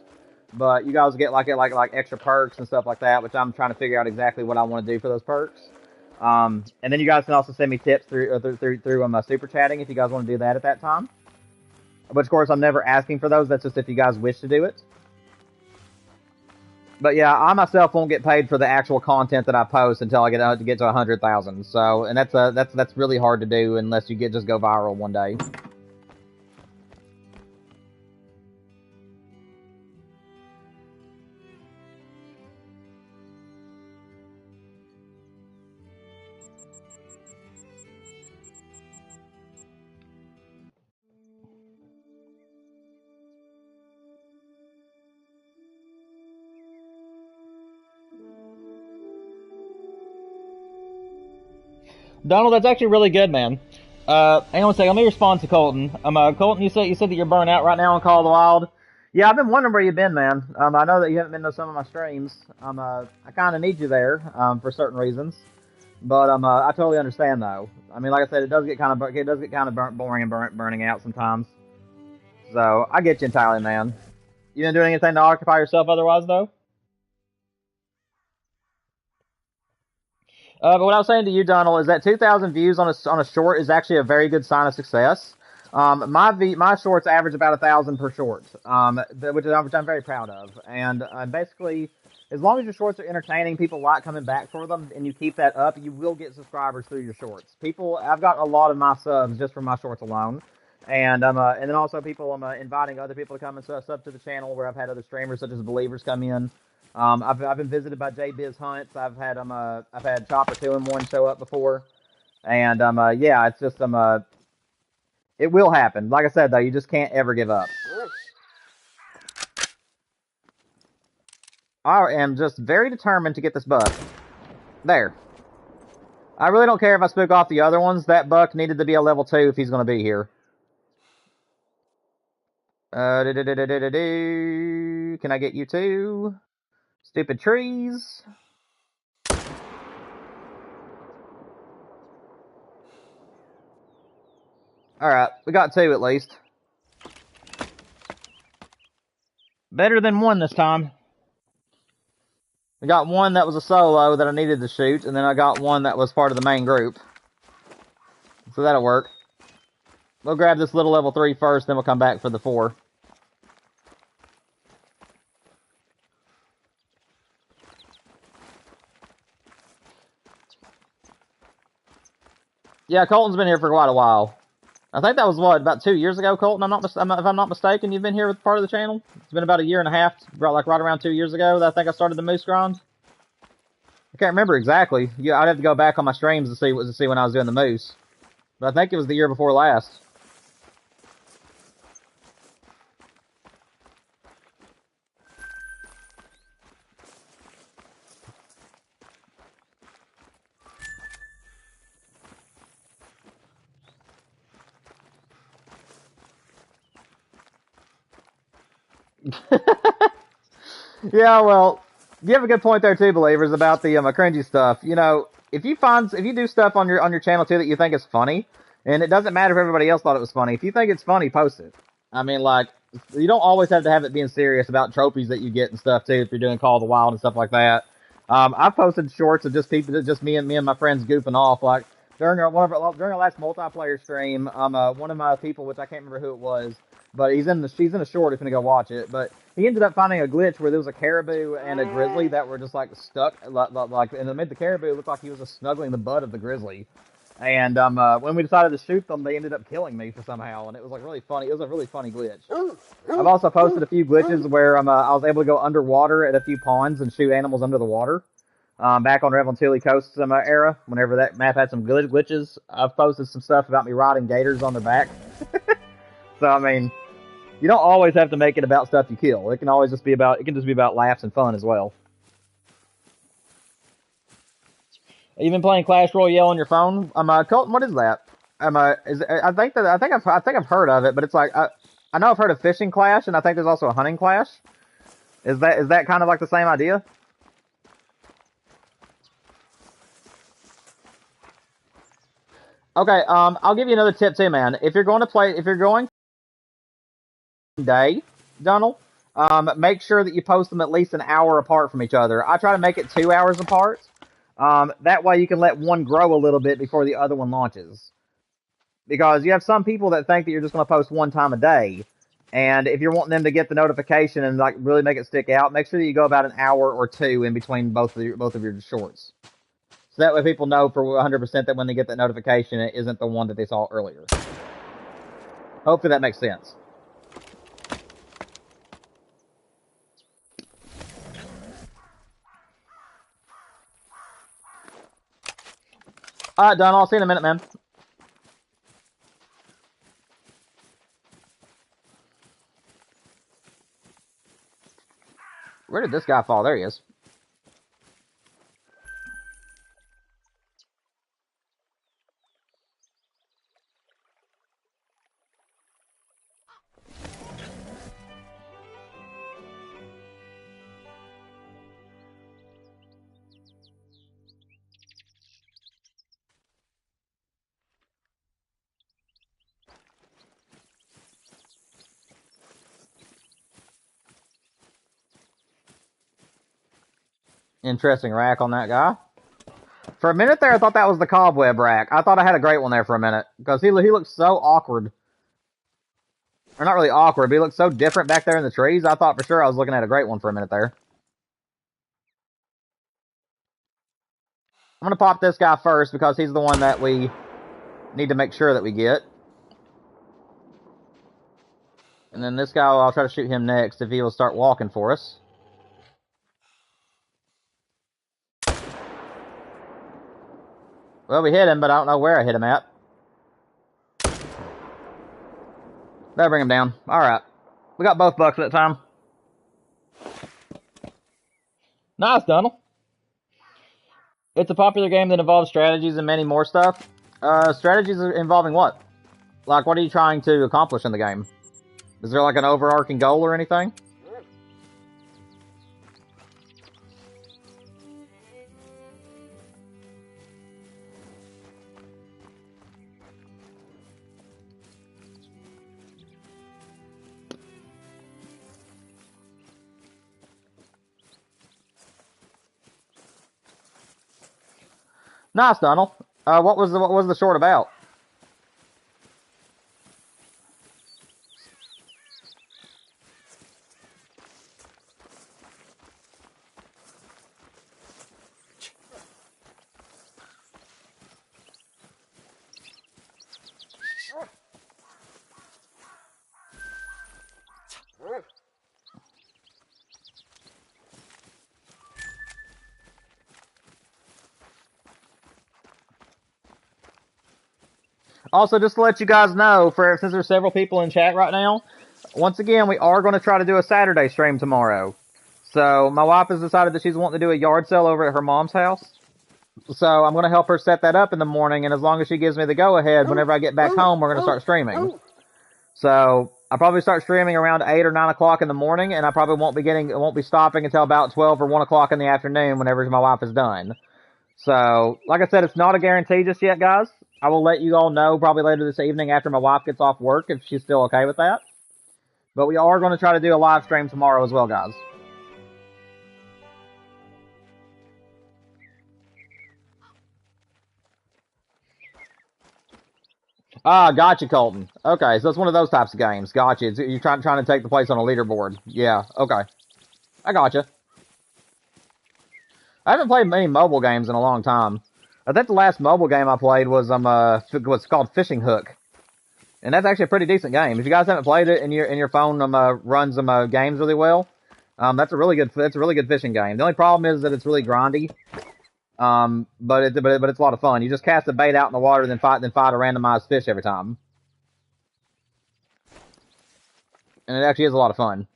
But you guys get like extra perks and stuff like that, which I'm trying to figure out exactly what I want to do for those perks. And then you guys can also send me tips through super chatting if you guys want to do that at that time. But of course, I'm never asking for those. That's just if you guys wish to do it. But yeah, I myself won't get paid for the actual content that I post until I get to 100,000. So, and that's really hard to do unless you just go viral one day. Donald, that's actually really good, man. Hang on a second. Let me respond to Colton. Colton, you said that you're burnt out right now on Call of the Wild. Yeah, I've been wondering where you've been, man. I know that you haven't been to some of my streams. I kind of need you there for certain reasons, but I totally understand though. I mean, like I said, it does get kind of boring and burning out sometimes. So I get you entirely, man. You been doing anything to occupy yourself otherwise, though? But what I was saying to you, Donald, is that 2,000 views on a short is actually a very good sign of success. My shorts average about 1,000 per short, which I'm very proud of. And basically, as long as your shorts are entertaining, people like coming back for them, and you keep that up, you will get subscribers through your shorts. I've gotten a lot of my subs just from my shorts alone. And then also people inviting other people to come and sub to the channel, where I've had other streamers such as Believers come in. I've been visited by JBiz Hunts. I've had Chopper 2-in-1 show up before, and yeah, it's just it will happen. Like I said though, you just can't ever give up. I am just very determined to get this buck. There. I really don't care if I spook off the other ones. That buck needed to be a level 2 if he's going to be here. Can I get you too? Stupid trees. Alright, we got 2 at least. Better than 1 this time. I got 1 that was a solo that I needed to shoot, and then I got 1 that was part of the main group. So that'll work. We'll grab this little level 3 first, then we'll come back for the 4. Yeah, Colton's been here for quite a while. I think that was, what, about 2 years ago, Colton? If I'm not mistaken, you've been here with part of the channel? It's been about a year and a half, like right around 2 years ago that I think I started the Moose Grind. I can't remember exactly. Yeah, I'd have to go back on my streams to see when I was doing the Moose. But I think it was the year before last. Yeah, well, you have a good point there too, believers, about the cringy stuff. You know, if you do stuff on your channel too that you think is funny, and it doesn't matter if everybody else thought it was funny. If you think it's funny, post it. I mean, like, you don't always have to have it being serious about trophies that you get and stuff too. If you're doing Call of the Wild and stuff like that, I've posted shorts of just me and my friends goofing off. Like during our last multiplayer stream, one of my people, which I can't remember who it was, but she's in a short. If you're gonna go watch it, but he ended up finding a glitch where there was a caribou and a grizzly that were just like stuck, like, and it made the caribou look like he was just snuggling the butt of the grizzly. And when we decided to shoot them, they ended up killing me for somehow, and it was like really funny. It was a really funny glitch. I've also posted a few glitches where I was able to go underwater at a few ponds and shoot animals under the water. Back on Revel and Tilly Coast era, whenever that map had some good glitches, I've posted some stuff about me riding gators on their back. So I mean, you don't always have to make it about stuff you kill. It can just be about laughs and fun as well. You've been playing Clash Royale on your phone? Colton, what is that? I think I've heard of it, but it's like I know I've heard of Fishing Clash, and I think there's also a Hunting Clash. Is that kind of like the same idea? Okay, I'll give you another tip too, man. If you're going day, Donald, make sure that you post them at least an hour apart from each other. I try to make it 2 hours apart. That way you can let one grow a little bit before the other one launches. Because you have some people that think that you're just going to post one time a day. And if you're wanting them to get the notification and like really make it stick out, make sure that you go about an hour or two in between both of your shorts. So that way people know for 100% that when they get that notification, it isn't the one that they saw earlier. Hopefully that makes sense. Alright, Donald, I'll see you in a minute, man. Where did this guy fall? There he is. Interesting rack on that guy. For a minute there, I thought that was the cobweb rack. I thought I had a great one there for a minute. Because he looked so awkward. Or not really awkward, but he looked so different back there in the trees. I thought for sure I was looking at a great one for a minute there. I'm going to pop this guy first because he's the one that we need to make sure that we get. And then this guy, I'll try to shoot him next if he will start walking for us. Well, we hit him, but I don't know where I hit him at. That'll bring him down. Alright. We got both bucks at that time. Nice, Donald. It's a popular game that involves strategies and many more stuff. Strategies involving what? Like, what are you trying to accomplish in the game? Is there like an overarching goal or anything? Nice, Donald. What was the short about? Also, just to let you guys know, since there's several people in chat right now, once again, we are going to try to do a Saturday stream tomorrow. So, my wife has decided that she's wanting to do a yard sale over at her mom's house. So, I'm going to help her set that up in the morning, and as long as she gives me the go-ahead, whenever I get back home, we're going to start streaming. So, I'll probably start streaming around 8 or 9 o'clock in the morning, and I probably won't be stopping until about 12 or 1 o'clock in the afternoon whenever my wife is done. So, like I said, it's not a guarantee just yet, guys. I will let you all know probably later this evening after my wife gets off work if she's still okay with that. But we are going to try to do a live stream tomorrow as well, guys. Ah, gotcha, Colton. Okay, so it's one of those types of games. Gotcha. You're trying to take the place on a leaderboard. Yeah, okay. I gotcha. I haven't played many mobile games in a long time. I think the last mobile game I played was what's called Fishing Hook, and that's actually a pretty decent game. If you guys haven't played it and your phone runs games really well, that's a really good fishing game. The only problem is that it's really grindy. But it's a lot of fun. You just cast a bait out in the water, then fight a randomized fish every time, and it actually is a lot of fun.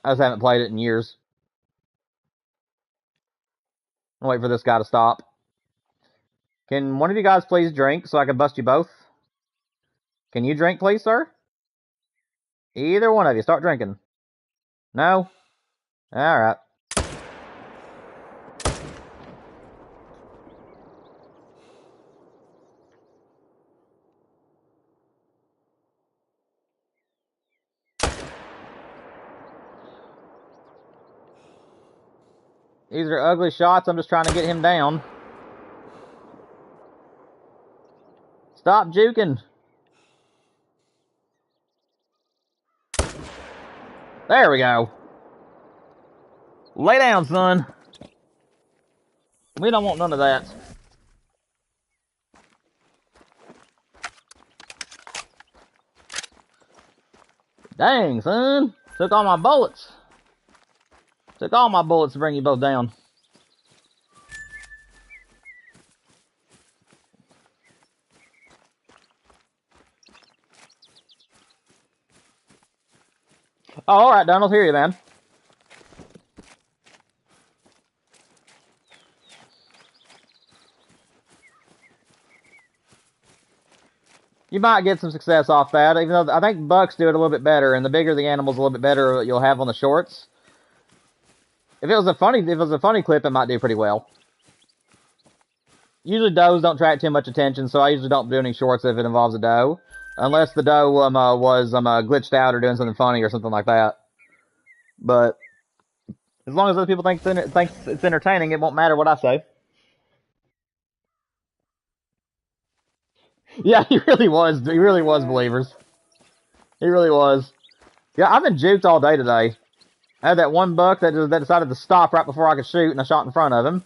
I just haven't played it in years. I'll wait for this guy to stop. Can one of you guys please drink so I can bust you both? Can you drink, please, sir? Either one of you, start drinking. No? Alright. These are ugly shots, I'm just trying to get him down. Stop juking. There we go. Lay down, son. We don't want none of that. Dang, son. Took all my bullets. Took all my bullets to bring you both down. Oh, alright, Donald, hear you, man. You might get some success off that, even though I think bucks do it a little bit better, and the bigger the animal's, a little bit better you'll have on the shorts. If it was a funny clip, it might do pretty well. Usually does don't attract too much attention, so I usually don't do any shorts if it involves a doe. Unless the doe was glitched out or doing something funny or something like that. But as long as other people think it's entertaining, it won't matter what I say. Yeah, he really was. He really was, believers. He really was. Yeah, I've been juked all day today. I had that one buck that decided to stop right before I could shoot, and I shot in front of him.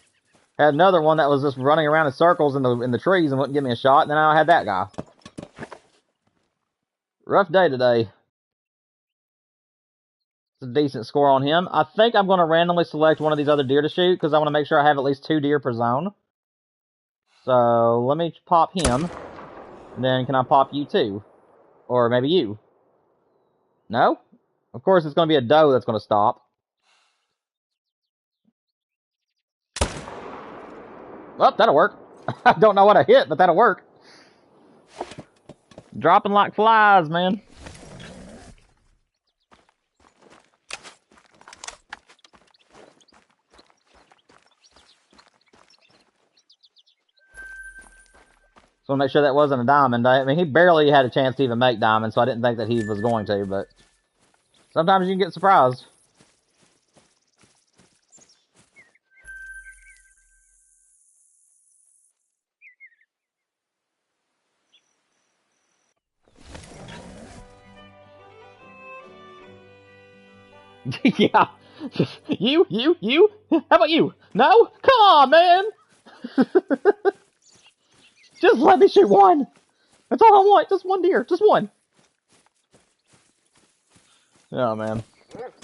Had another one that was just running around in circles in the trees and wouldn't give me a shot, and then I had that guy. Rough day today. It's a decent score on him. I think I'm going to randomly select one of these other deer to shoot, because I want to make sure I have at least 2 deer per zone. So, let me pop him. And then, can I pop you too? Or maybe you? No? Of course, it's going to be a doe that's going to stop. Well, that'll work. I don't know what I hit, but that'll work. Dropping like flies, man. So I'll make sure that wasn't a diamond. I mean, he barely had a chance to even make diamonds, so I didn't think that he was going to, but sometimes you can get surprised. Yeah. You? How about you? No? Come on, man! Just let me shoot one! That's all I want, just one deer, just one. Oh, man.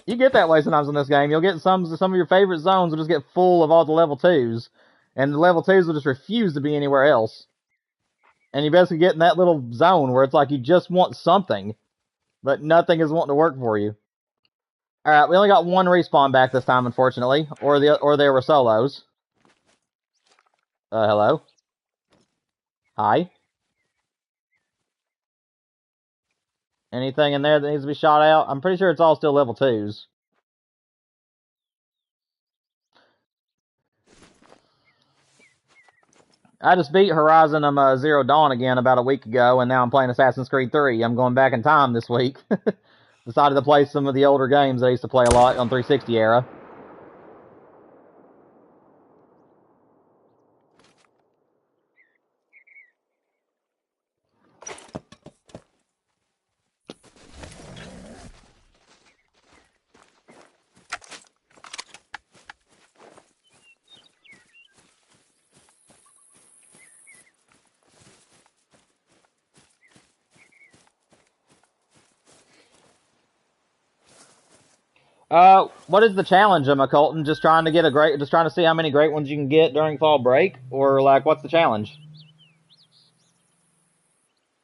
You get that way sometimes in this game. You'll get some of your favorite zones will just get full of all the level 2s. And the level 2s will just refuse to be anywhere else. And you basically get in that little zone where it's like you just want something, but nothing is wanting to work for you. Alright, we only got one respawn back this time, unfortunately. Or they were solos.. Hi. Anything in there that needs to be shot out? I'm pretty sure it's all still level 2s. I just beat Horizon Zero Dawn again about a week ago, and now I'm playing Assassin's Creed 3. I'm going back in time this week. Decided to play some of the older games that I used to play a lot on 360 era. What is the challenge, Colton? Just trying to get just trying to see how many great ones you can get during fall break, or like, what's the challenge?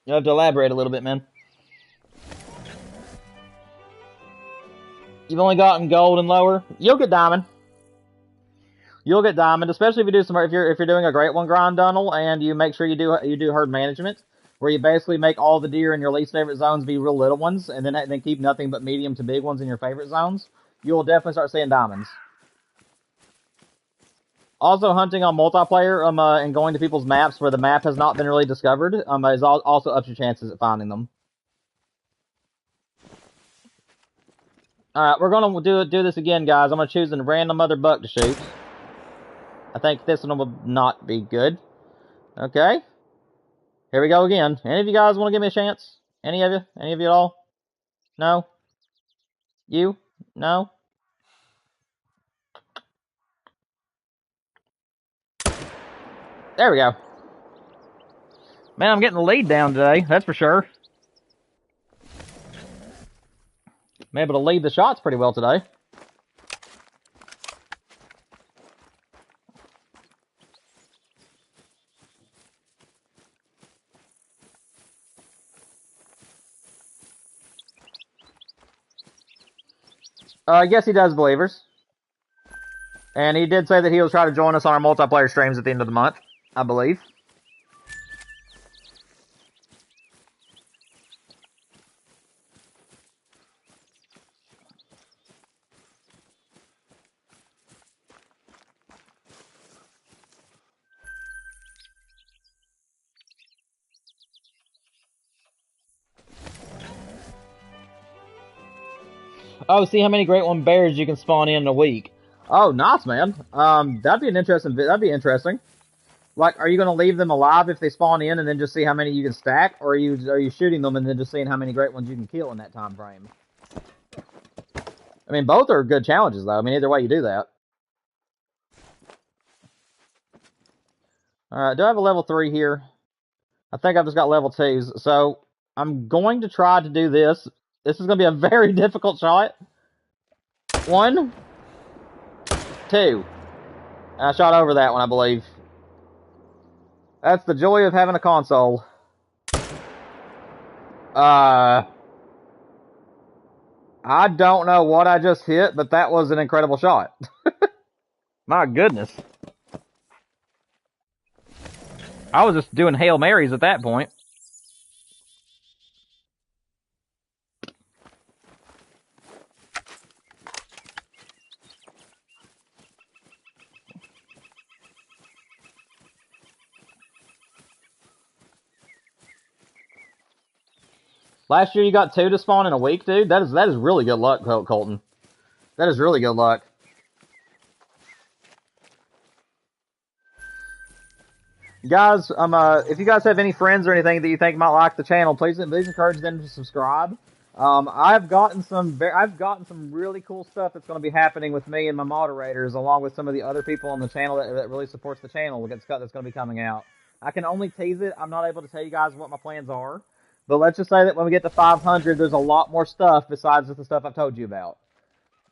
You have to elaborate a little bit, man. You've only gotten gold and lower. You'll get diamond. You'll get diamond, especially if you do if you're doing a great one grind tunnel and you make sure you do herd management, where you basically make all the deer in your least favorite zones be real little ones, and then keep nothing but medium to big ones in your favorite zones. You will definitely start seeing diamonds. Also, hunting on multiplayer and going to people's maps where the map has not been really discovered is also ups your chances at finding them. All right, we're gonna do this again, guys. I'm gonna choose a random other buck to shoot. I think this one will not be good. Okay. Here we go again. Any of you guys want to give me a chance? Any of you? Any of you at all? No? You? No? There we go. Man, I'm getting the lead down today, that's for sure. I'm able to lead the shots pretty well today. Yes, he does, believers. And he did say that he will try to join us on our multiplayer streams at the end of the month, I believe. Oh, see how many Great One bears you can spawn in a week. Oh, nice, man. That'd be interesting. Like, are you going to leave them alive if they spawn in and then just see how many you can stack? Or are you shooting them and then just seeing how many great ones you can kill in that time frame? I mean, both are good challenges, though. I mean, either way you do that. Alright, do I have a level 3 here? I think I've just got level 2s. So, I'm going to try to do this. This is going to be a very difficult shot. 1, 2. And I shot over that one, I believe. That's the joy of having a console. I don't know what I just hit, but that was an incredible shot. My goodness. I was just doing Hail Marys at that point. Last year you got 2 to spawn in a week, dude. That is really good luck, Colton. That is really good luck. Guys, if you guys have any friends or anything that you think might like the channel, please encourage them to subscribe. I've gotten some really cool stuff that's going to be happening with me and my moderators, along with some of the other people on the channel that really supports the channel. That's going to be coming out. I can only tease it. I'm not able to tell you guys what my plans are. But let's just say that when we get to 500, there's a lot more stuff besides just the stuff I've told you about.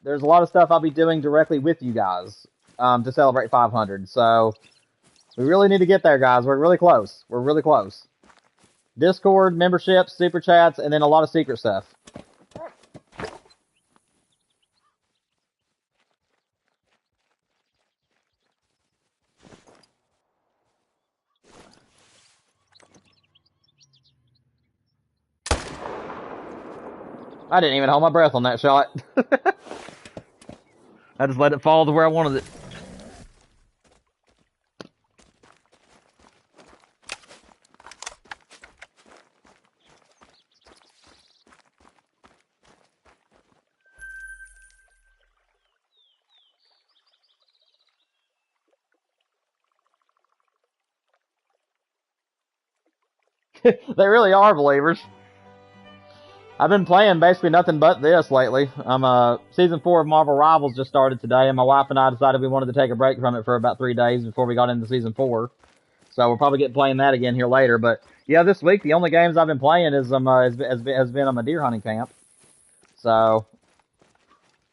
There's a lot of stuff I'll be doing directly with you guys to celebrate 500. So we really need to get there, guys. We're really close. We're really close. Discord, memberships, super chats, and then a lot of secret stuff. I didn't even hold my breath on that shot. I just let it fall to where I wanted it. They really are believers. I've been playing basically nothing but this lately. Season 4 of Marvel Rivals just started today, and my wife and I decided we wanted to take a break from it for about 3 days before we got into Season 4. So we'll probably get playing that again here later. But yeah, this week the only games I've been playing has been on my deer hunting camp. So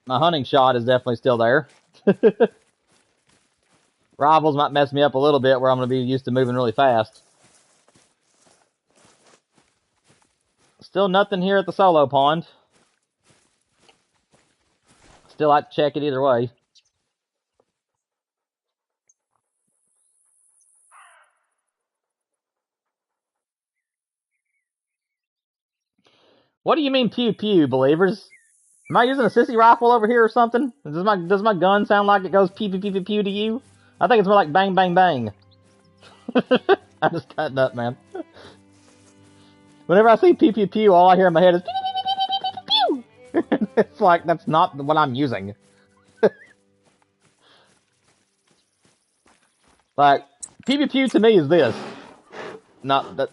my hunting shot is definitely still there. Rivals might mess me up a little bit where I'm going to be used to moving really fast. Still nothing here at the solo pond. Still like to check it either way. What do you mean pew pew, believers? Am I using a sissy rifle over here or something? Does my gun sound like it goes pew pew pew pew pew to you? I think it's more like bang bang bang. I'm just cutting up, man. Whenever I see pew pew pew, all I hear in my head is pew pew pew pew pew pew pew pew. It's like that's not what I'm using. Like pew pew pew to me is this. Not that.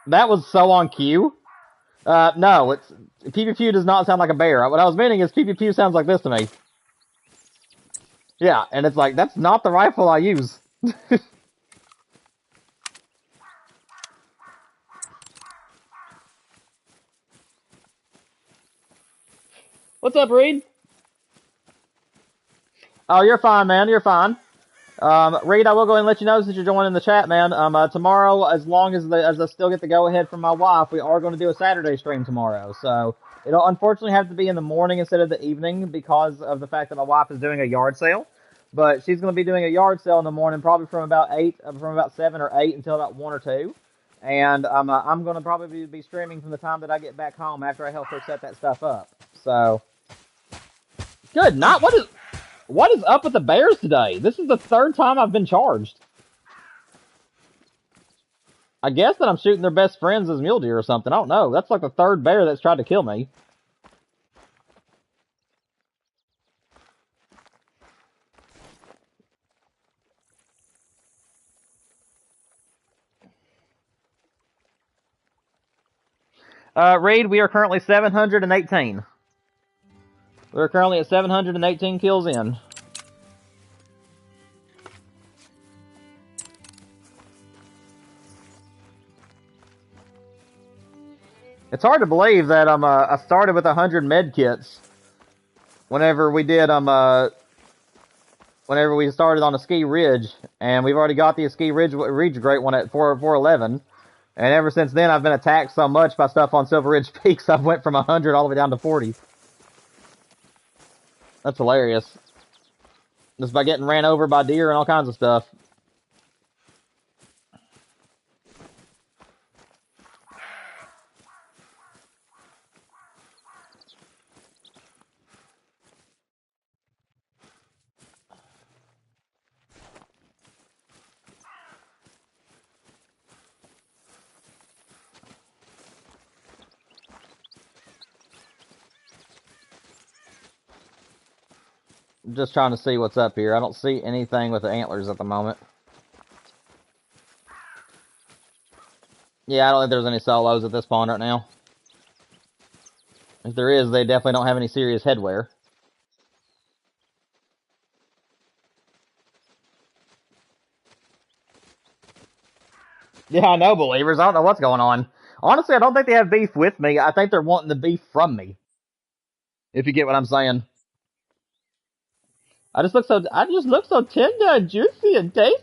That was so on cue. No, it's pew pew pew does not sound like a bear. What I was meaning is pew pew pew sounds like this to me. Yeah, and it's like that's not the rifle I use. What's up, Reed? Oh, you're fine, man. You're fine. Reed, I will go ahead and let you know since you're joining the chat, man. Tomorrow, as long as I still get the go ahead from my wife, we are going to do a Saturday stream tomorrow. So it'll unfortunately have to be in the morning instead of the evening because of the fact that my wife is doing a yard sale. But she's going to be doing a yard sale in the morning, probably from about 7 or 8 until about 1 or 2. And I'm going to probably be streaming from the time that I get back home after I help her set that stuff up. So good night. What is up with the bears today? This is the third time I've been charged. I guess that I'm shooting their best friends as mule deer or something. I don't know. That's like the third bear that's tried to kill me. Reed, we are currently 718. We're currently at 718 kills in. It's hard to believe that I started with 100 med kits whenever we did whenever we started on a ski ridge, and we've already got the ski ridge great one at 411. And ever since then, I've been attacked so much by stuff on Silver Ridge Peaks, I've went from 100 all the way down to 40. That's hilarious. Just by getting ran over by deer and all kinds of stuff. I'm just trying to see what's up here. I don't see anything with the antlers at the moment. Yeah, I don't think there's any solos at this pond right now. If there is, they definitely don't have any serious headwear. Yeah, I know, believers. I don't know what's going on. Honestly, I don't think they have beef with me. I think they're wanting the beef from me. If you get what I'm saying. I just look so tender and juicy and tasty.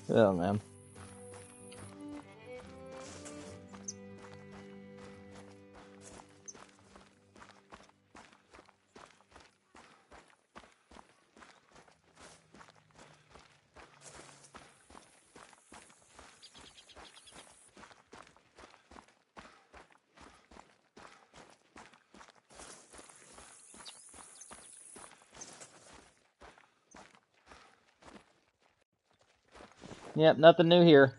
Oh, man. Yep, nothing new here.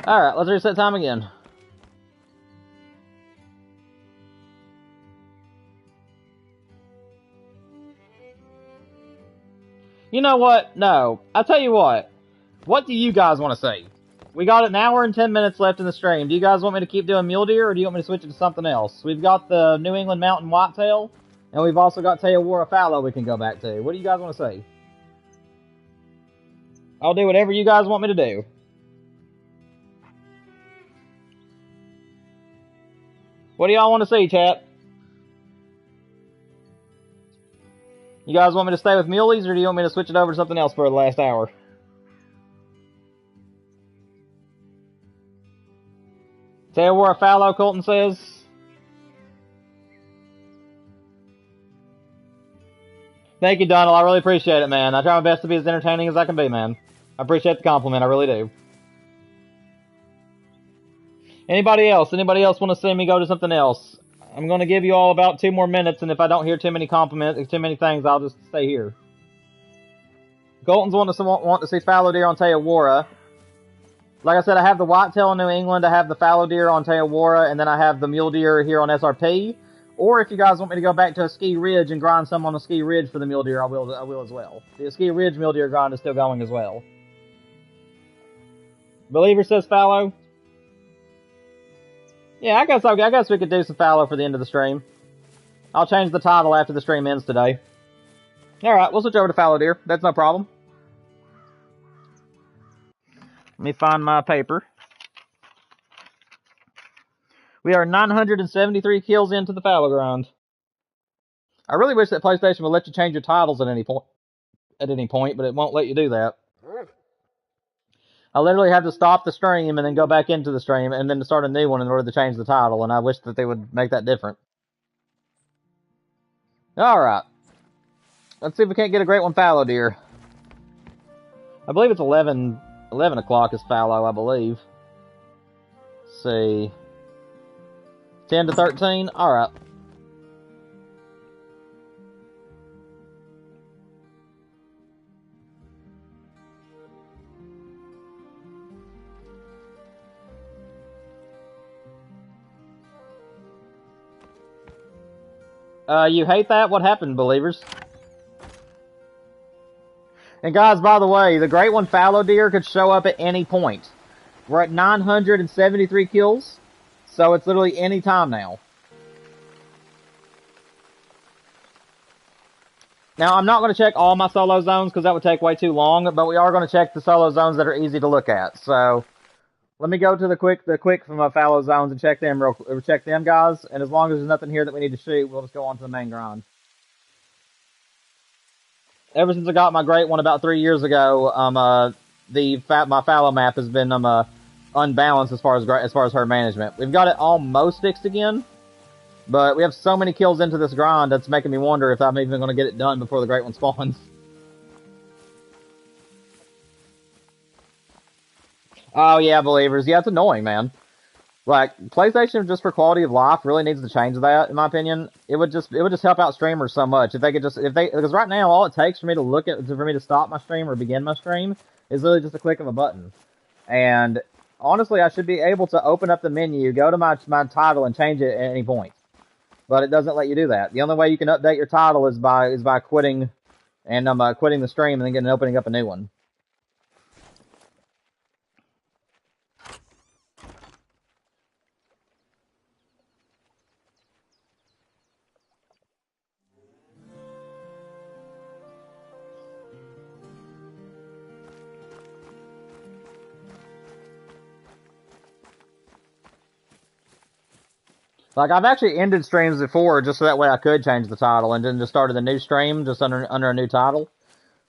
Alright, let's reset time again. You know what? No. I'll tell you what. What do you guys want to see? We got an hour and 10 minutes left in the stream. Do you guys want me to keep doing mule deer, or do you want me to switch it to something else? We've got the New England Mountain Whitetail, and we've also got Teowara Fallow we can go back to. What do you guys want to see? I'll do whatever you guys want me to do. What do y'all want to see, chat? You guys want me to stay with muleys, or do you want me to switch it over to something else for the last hour? Teowara Fallow, Colton says. Thank you, Donald. I really appreciate it, man. I try my best to be as entertaining as I can be, man. I appreciate the compliment. I really do. Anybody else? Anybody else want to see me go to something else? I'm going to give you all about 2 more minutes, and if I don't hear too many compliments, too many things, I'll just stay here. Colton's want to see fallow deer on Teowara. Like I said, I have the whitetail in New England, I have the fallow deer on Teowara, and then I have the mule deer here on SRP. Or if you guys want me to go back to a Ski Ridge and grind some on a Ski Ridge for the mule deer, I will as well. The Ski Ridge mule deer grind is still going as well. Believer says fallow. Yeah, I guess we could do some fallow for the end of the stream. I'll change the title after the stream ends today. Alright, we'll switch over to fallow deer. That's no problem. Let me find my paper. We are 973 kills into the fallow grind. I really wish that PlayStation would let you change your titles at any point, but it won't let you do that. I literally have to stop the stream and then go back into the stream and then to start a new one in order to change the title, and I wish that they would make that different. Alright. Let's see if we can't get a great one fallow deer. I believe it's 11 o'clock is fallow, I believe. Let's see. 10 to 13? Alright. You hate that? What happened, believers? And guys, by the way, the great one fallow deer could show up at any point. We're at 973 kills, so it's literally any time now. Now, I'm not going to check all my solo zones because that would take way too long, but we are going to check the solo zones that are easy to look at. So, let me go to the quick from my fallow zones and check them guys. And as long as there's nothing here that we need to shoot, we'll just go on to the main grind. Ever since I got my great one about 3 years ago, my fallow map has been unbalanced as far as herd management. We've got it almost fixed again, but we have so many kills into this grind that's making me wonder if I'm even going to get it done before the great one spawns. Oh yeah, believers. Yeah, it's annoying, man. Like, PlayStation, just for quality of life, really needs to change that, in my opinion. It would just help out streamers so much. Because right now, all it takes for me to stop my stream or begin my stream is literally just a click of a button. And honestly, I should be able to open up the menu, go to my title, and change it at any point. But it doesn't let you do that. The only way you can update your title is by quitting quitting the stream and then opening up a new one. Like, I've actually ended streams before just so that way I could change the title and then just started a new stream just under a new title.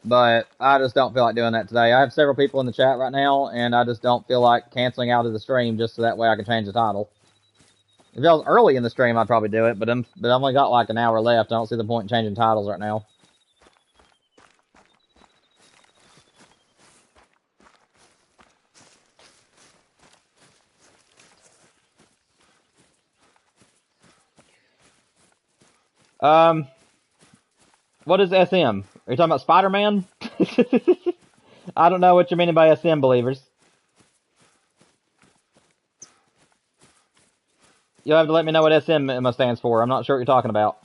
But I just don't feel like doing that today. I have several people in the chat right now, and I just don't feel like canceling out of the stream just so that way I can change the title. If I was early in the stream, I'd probably do it, but I've only got like an hour left. I don't see the point in changing titles right now. What is SM? Are you talking about Spider-Man? I don't know what you're meaning by SM, believers. You'll have to let me know what SM stands for. I'm not sure what you're talking about.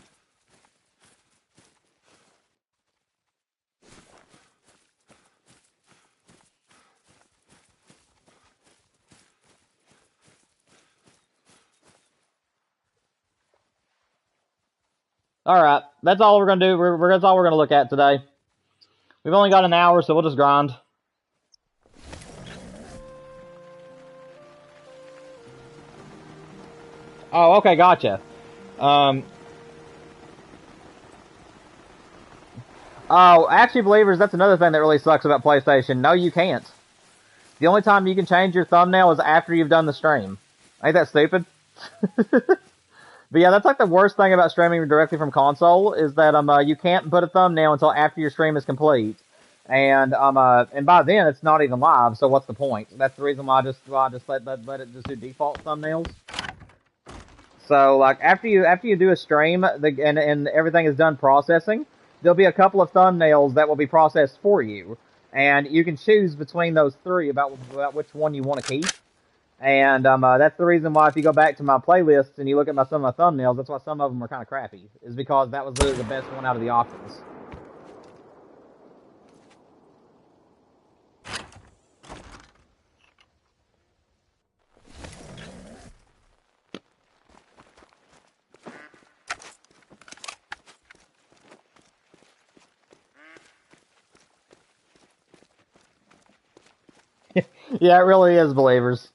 Alright, that's all we're gonna do. That's all we're gonna look at today. We've only got an hour, so we'll just grind. Oh, okay, gotcha. Oh, actually, believers, that's another thing that really sucks about PlayStation. No, you can't. The only time you can change your thumbnail is after you've done the stream. Ain't that stupid? But yeah, that's like the worst thing about streaming directly from console is that you can't put a thumbnail until after your stream is complete, and by then it's not even live. So what's the point? That's the reason why I just let it just do default thumbnails. So like after you do a stream, and everything is done processing, there'll be a couple of thumbnails that will be processed for you, and you can choose between those three about which one you want to keep. And that's the reason why if you go back to my playlists and you look at some of my thumbnails, that's why some of them are kind of crappy, is because that was literally the best one out of the options. Yeah, it really is, believers.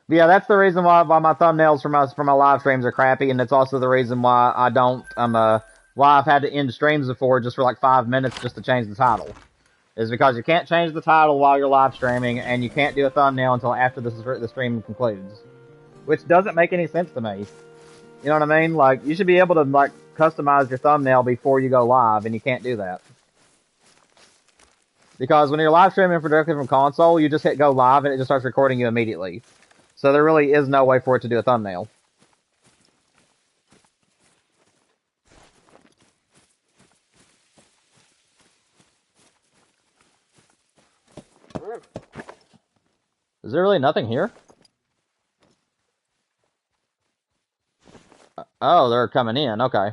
But yeah, that's the reason why my thumbnails for my live streams are crappy, and it's also the reason why I don't why I've had to end streams before just for like 5 minutes just to change the title. Is because you can't change the title while you're live streaming, and you can't do a thumbnail until after the stream concludes, which doesn't make any sense to me. You know what I mean? Like, you should be able to like customize your thumbnail before you go live, and you can't do that. Because when you're live streaming directly from console, you just hit go live and it just starts recording you immediately. So there really is no way for it to do a thumbnail. Is there really nothing here? Oh, they're coming in. Okay.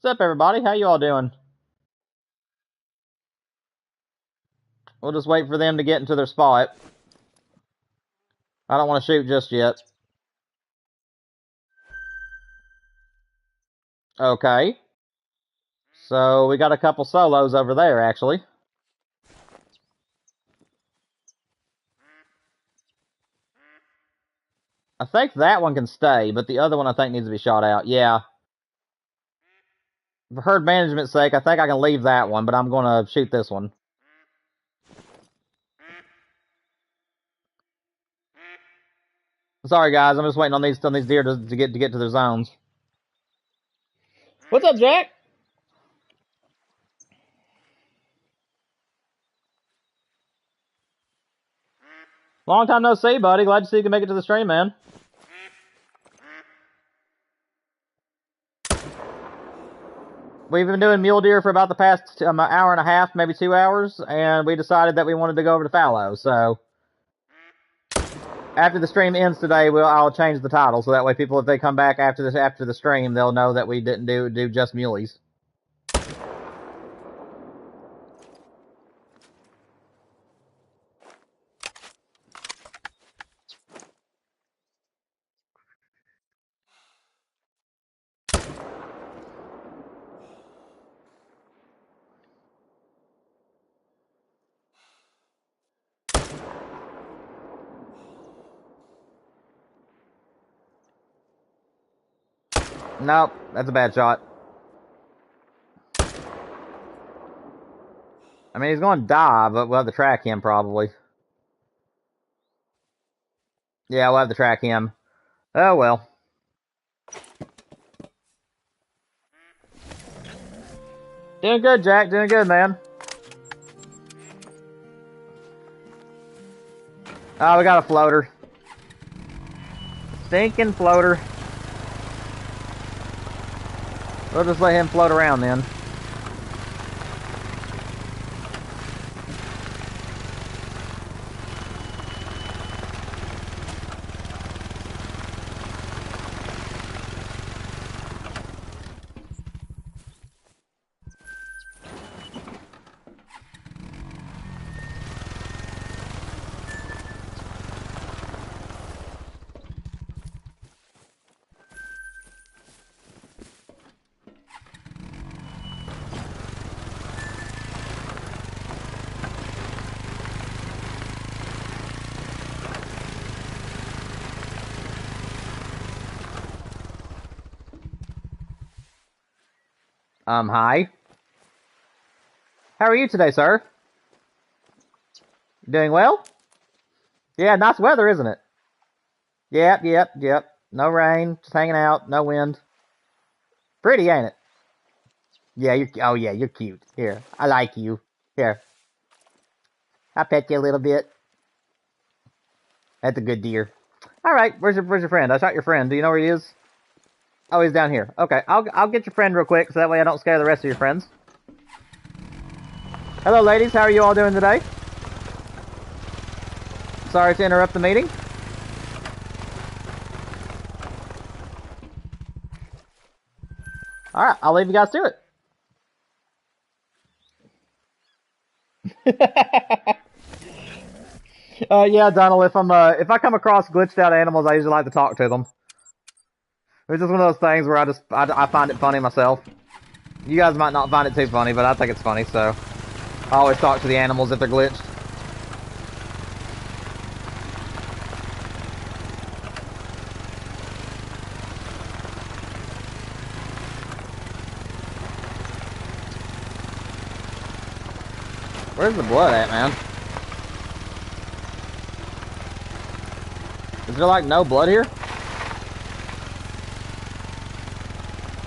What's up, everybody? How you all doing? We'll just wait for them to get into their spot. I don't want to shoot just yet. Okay. So we got a couple solos over there, actually. I think that one can stay, but the other one I think needs to be shot out. Yeah. For herd management's sake, I think I can leave that one, but I'm going to shoot this one. Sorry, guys. I'm just waiting on these deer to get to their zones. What's up, Jack? Long time no see, buddy. Glad to see you can make it to the stream, man. We've been doing mule deer for about the past hour and a half, maybe 2 hours, and we decided that we wanted to go over to Fallow. So after the stream ends today, I'll change the title so that way people, if they come back after the stream, they'll know that we didn't do just muleys. Nope, that's a bad shot. I mean, he's going to die, but we'll have to track him, probably. Yeah, we'll have to track him. Oh, well. Doing good, Jack. Doing good, man. Oh, we got a floater. Stinking floater. We'll just let him float around then. Hi. How are you today, sir? Doing well? Yeah, nice weather, isn't it? Yep. No rain, just hanging out, no wind. Pretty, ain't it? Yeah, you're cute. Here, I like you. Here, I'll pet you a little bit. That's a good deer. Alright, where's your friend? I shot your friend. Do you know where he is? Oh, he's down here. Okay, I'll get your friend real quick, so that way I don't scare the rest of your friends. Hello, ladies. How are you all doing today? Sorry to interrupt the meeting. Alright, I'll leave you guys to it. Yeah, Donald, if I come across glitched out animals, I usually like to talk to them. It's just one of those things where I find it funny myself. You guys might not find it too funny, but I think it's funny, so I always talk to the animals if they're glitched. Where's the blood at, man? Is there like no blood here?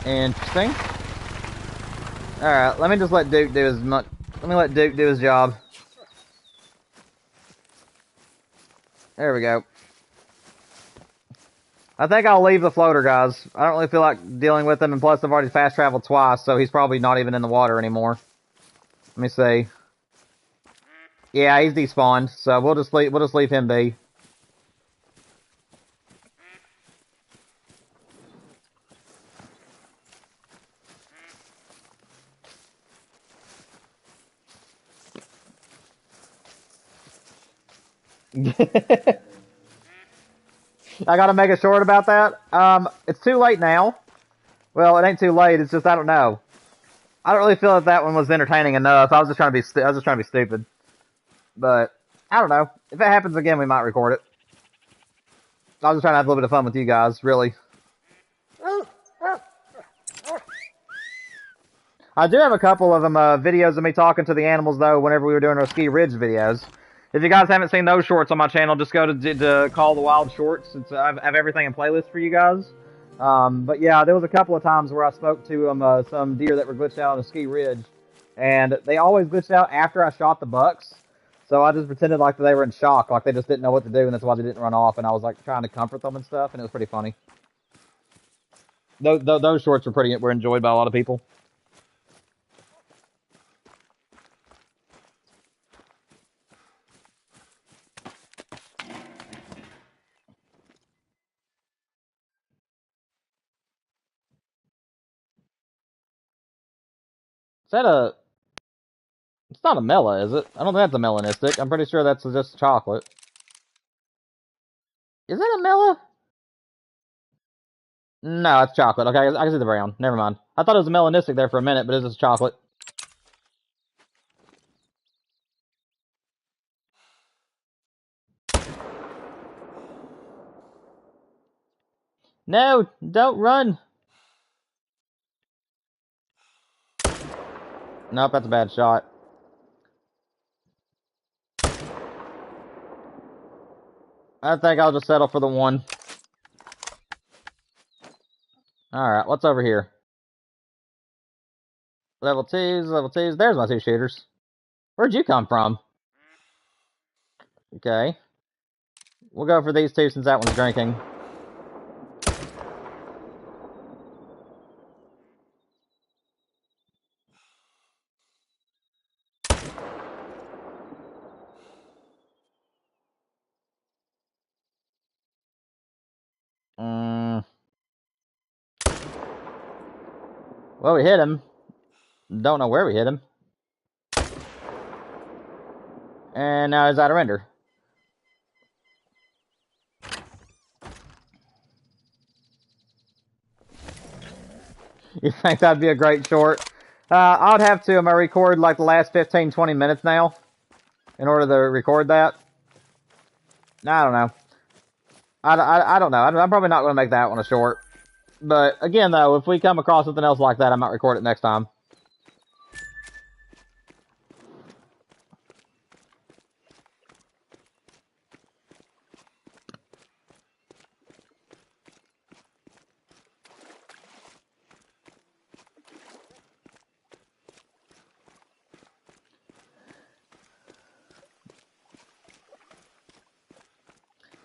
Interesting. Alright, let me just let Duke do his job. There we go. I think I'll leave the floater, guys. I don't really feel like dealing with him, and plus I've already fast traveled twice, so he's probably not even in the water anymore. Let me see. Yeah, he's despawned, so we'll just leave him be. I gotta make a short about that. It's too late now. Well, it ain't too late. It's just I don't know. I don't really feel that that one was entertaining enough. I was just trying to be stupid. But I don't know. If it happens again, we might record it. I was just trying to have a little bit of fun with you guys, really. I do have a couple of them videos of me talking to the animals though. Whenever we were doing our Ski Ridge videos. If you guys haven't seen those shorts on my channel, just go to Call the Wild Shorts. I have everything in playlist for you guys. But yeah, there was a couple of times where I spoke to some deer that were glitched out on a Ski Ridge, and they always glitched out after I shot the bucks. So I just pretended like they were in shock, like they just didn't know what to do, and that's why they didn't run off. And I was like trying to comfort them and stuff, and it was pretty funny. Those shorts were enjoyed by a lot of people. Is that a? It's not a Mela, is it? I don't think that's a melanistic. I'm pretty sure that's just chocolate. Is that a Mela? No, it's chocolate. Okay, I can see the brown. Never mind. I thought it was a melanistic there for a minute, but it's just chocolate. No, don't run. Nope, that's a bad shot. I think I'll just settle for the one. Alright, what's over here? Level 2s, level 2s. There's my 2 shooters. Where'd you come from? Okay. We'll go for these 2 since that one's drinking. Well, we hit him. Don't know where we hit him. And now he's out of render. You think that'd be a great short? I'd have to record like the last 15, 20 minutes now in order to record that. I don't know. I don't know. I'm probably not going to make that one a short. But again, though, if we come across something else like that, I might record it next time.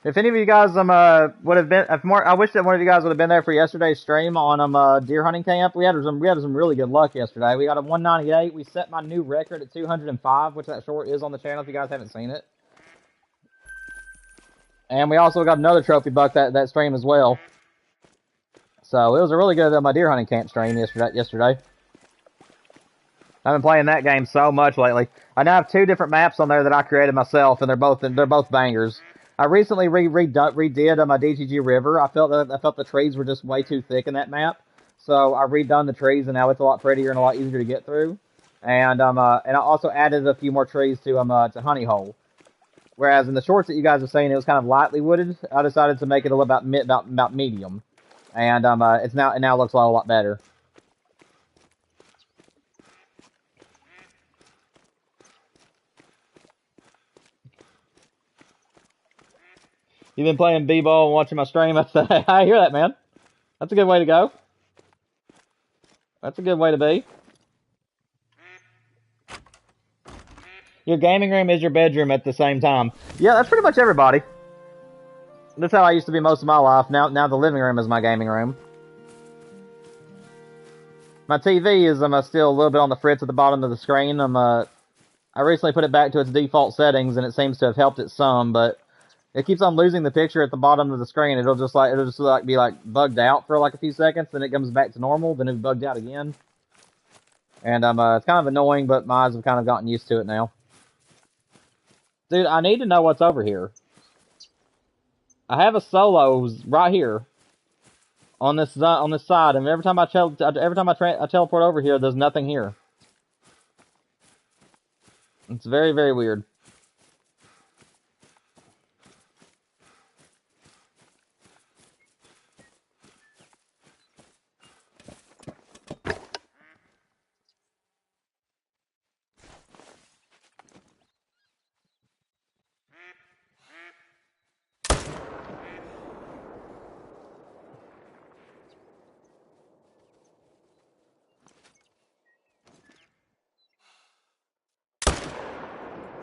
If any of you guys would have been, I wish that one of you guys would have been there for yesterday's stream on deer hunting camp. We had some really good luck yesterday. We got a 198. We set my new record at 205, which that short is on the channel if you guys haven't seen it. And we also got another trophy buck that stream as well. So it was a really good deer hunting camp stream yesterday. I've been playing that game so much lately. I now have 2 different maps on there that I created myself, and they're both bangers. I recently redid my DTG River. I felt the trees were just way too thick in that map, so I redone the trees, and now it's a lot prettier and a lot easier to get through. And I also added a few more trees to Honey Hole. Whereas in the shorts that you guys have seen, it was kind of lightly wooded. I decided to make it a little about medium, and it now looks a lot better. You've been playing b-ball and watching my stream. I hear that, man. That's a good way to go. That's a good way to be. Your gaming room is your bedroom at the same time. Yeah, that's pretty much everybody. That's how I used to be most of my life. Now the living room is my gaming room. My TV is still a little bit on the fritz at the bottom of the screen. I recently put it back to its default settings, and it seems to have helped it some, but it keeps on losing the picture at the bottom of the screen. It'll just be bugged out for like a few seconds, then it comes back to normal, then it's bugged out again. And it's kind of annoying, but my eyes have kind of gotten used to it now. Dude, I need to know what's over here. I have a solo right here on this side, and every time I teleport over here, there's nothing here. It's very, very weird.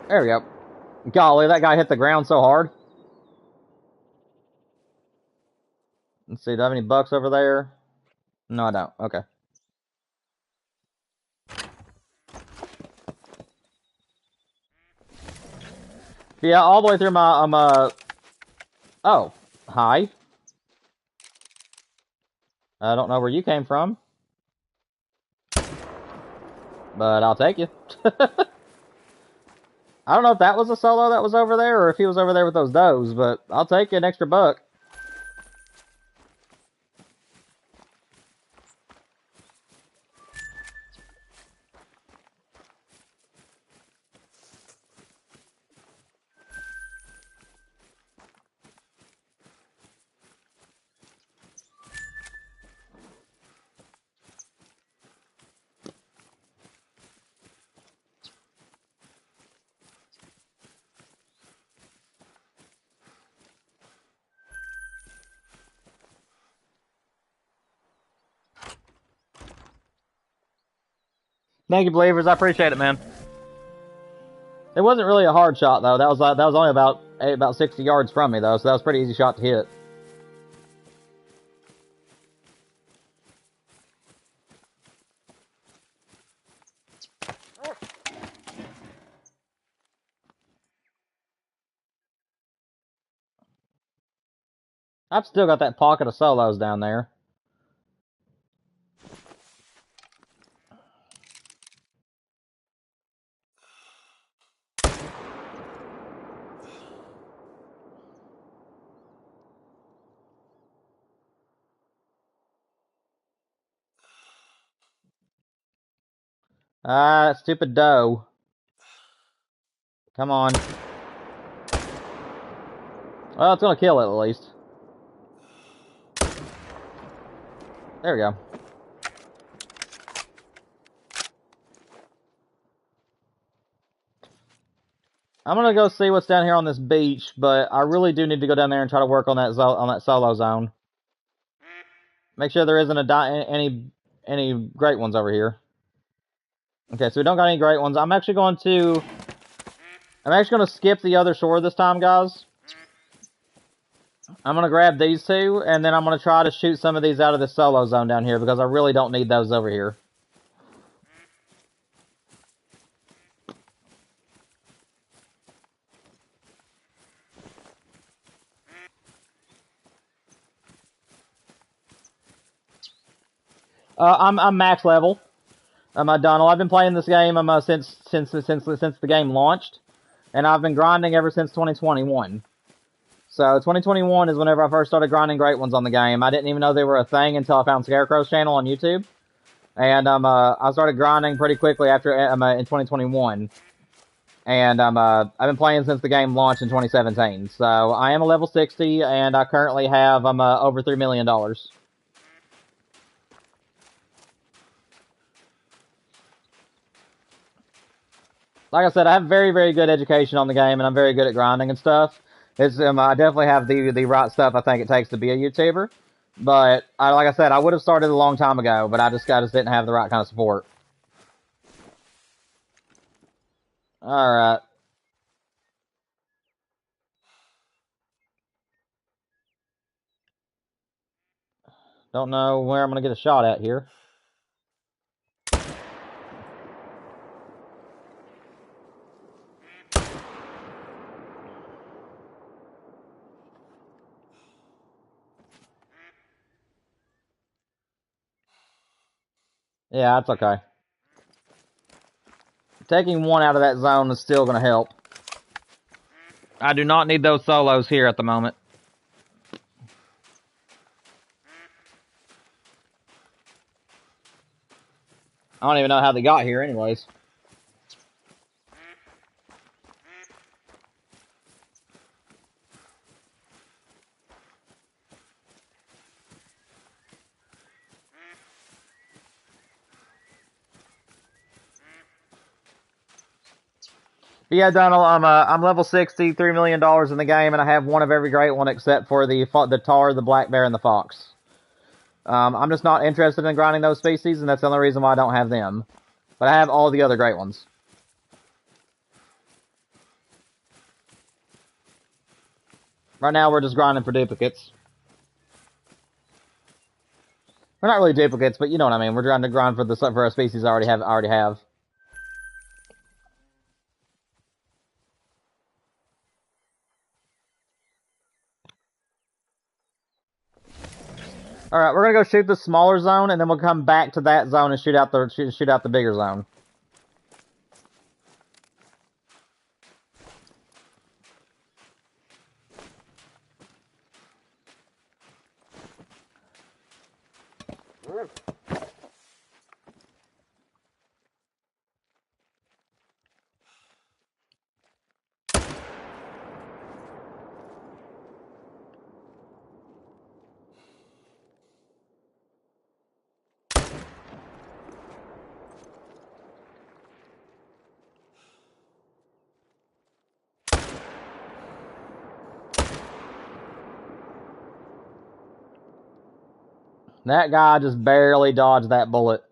There we go. Golly, that guy hit the ground so hard. Let's see, do I have any bucks over there? No, I don't. Okay. Yeah, all the way through my, Oh, hi. I don't know where you came from. But I'll take you. I don't know if that was a solo that was over there, or if he was over there with those does, but I'll take an extra buck. Thank you, believers. I appreciate it, man. It wasn't really a hard shot though. That was only about 60 yards from me though, so that was a pretty easy shot to hit. I've still got that pocket of solos down there. Ah, stupid doe. Come on. Well, it's gonna kill it at least. There we go. I'm gonna go see what's down here on this beach, but I really do need to go down there and try to work on that solo zone. Make sure there isn't any great ones over here. Okay, so we don't got any great ones. I'm actually gonna skip the other shore this time, guys. I'm gonna grab these two, and then I'm gonna try to shoot some of these out of the solo zone down here because I really don't need those over here. I'm max level. I'm Donald. I've been playing this game since the game launched, and I've been grinding ever since 2021. So 2021 is whenever I first started grinding great ones on the game. I didn't even know they were a thing until I found Scarecrow's channel on YouTube, and I started grinding pretty quickly after in 2021. And I've been playing since the game launched in 2017. So I am a level 60, and I currently have over $3 million. Like I said, I have very, very good education on the game, and I'm very good at grinding and stuff. It's I definitely have the right stuff I think it takes to be a YouTuber. But like I said, I would have started a long time ago, but I just didn't have the right kind of support. All right. Don't know where I'm gonna get a shot at here. Yeah, that's okay. Taking one out of that zone is still gonna help. I do not need those solos here at the moment. I don't even know how they got here anyways. But yeah, Donald, I'm level 60, $3 million in the game, and I have one of every great one except for the tar, the black bear, and the fox. I'm just not interested in grinding those species, and that's the only reason why I don't have them. But I have all the other great ones. Right now, we're just grinding for duplicates. We're not really duplicates, but you know what I mean. We're trying to grind for a species I already have. All right, we're gonna go shoot the smaller zone, and then we'll come back to that zone and shoot out the bigger zone. That guy just barely dodged that bullet.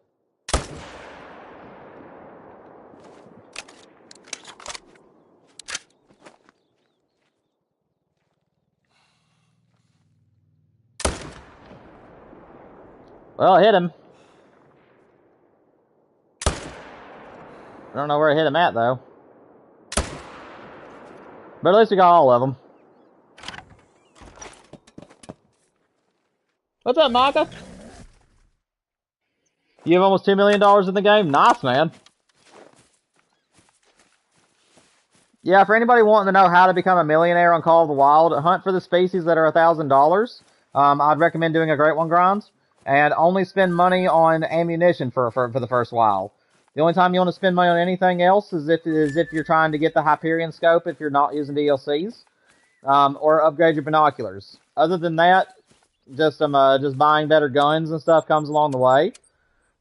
Well, it hit him. I don't know where it hit him at, though. But at least we got all of them. What's up, Micah? You have almost $2 million in the game? Nice, man. Yeah, for anybody wanting to know how to become a millionaire on Call of the Wild, hunt for the species that are $1,000. I'd recommend doing a Great One grind. And only spend money on ammunition for the first while. The only time you want to spend money on anything else is if you're trying to get the Hyperion scope if you're not using DLCs, or upgrade your binoculars. Other than that, just buying better guns and stuff comes along the way.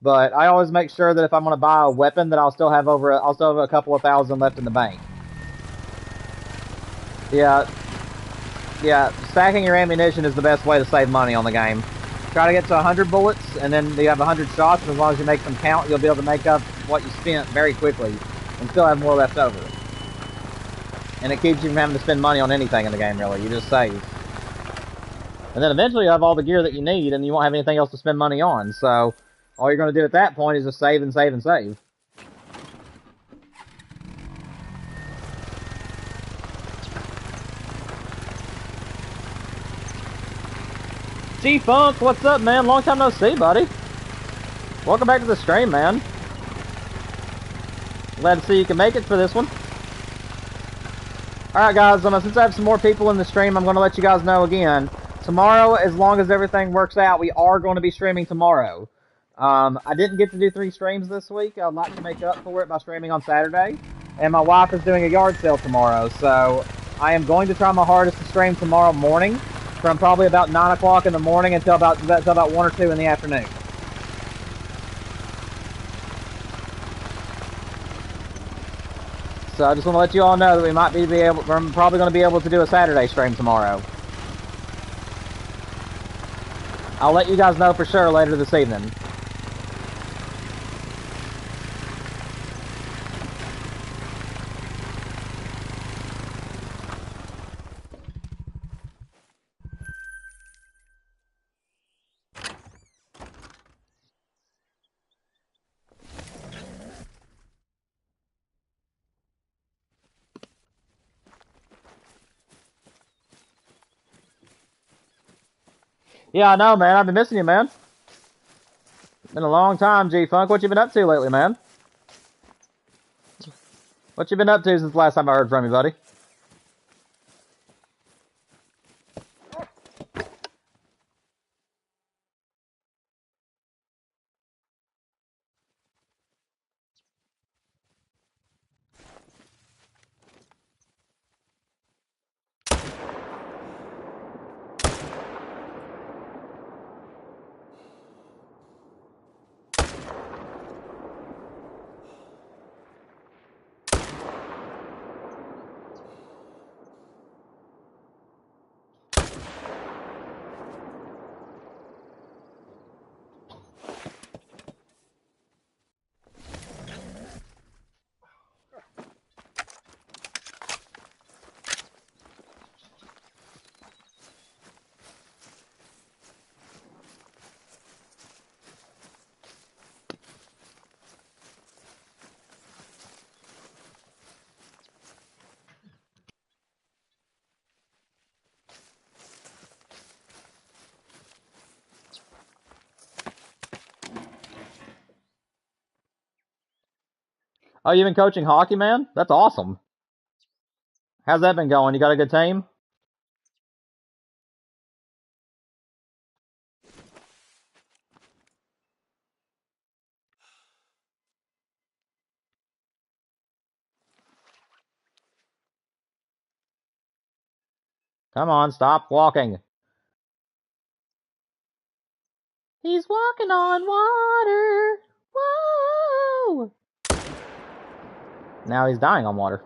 But I always make sure that if I'm going to buy a weapon, that I'll still have a couple of thousand left in the bank. Yeah, stacking your ammunition is the best way to save money on the game. Try to get to 100 bullets, and then you have 100 shots, and as long as you make them count, you'll be able to make up what you spent very quickly, and still have more left over. And it keeps you from having to spend money on anything in the game, really. You just save. And then eventually you have all the gear that you need, and you won't have anything else to spend money on, so all you're going to do at that point is just save and save and save. G-Funk, what's up, man? Long time no see, buddy. Welcome back to the stream, man. Glad to see you can make it for this one. Alright, guys, since I have some more people in the stream, I'm going to let you guys know again. Tomorrow, as long as everything works out, we are going to be streaming tomorrow. I didn't get to do 3 streams this week. I'd like to make up for it by streaming on Saturday. And my wife is doing a yard sale tomorrow, so I am going to try my hardest to stream tomorrow morning, from probably about 9 o'clock in the morning until about 1 or 2 in the afternoon. So I just want to let you all know that we're probably going to be able to do a Saturday stream tomorrow. I'll let you guys know for sure later this evening. Yeah, I know, man. I've been missing you, man. Been a long time, G-Funk. What you been up to lately, man? What you been up to since the last time I heard from you, buddy? Oh, you've been coaching hockey, man? That's awesome. How's that been going? You got a good team? Come on, stop walking. He's walking on water. Whoa! Now he's dying on water.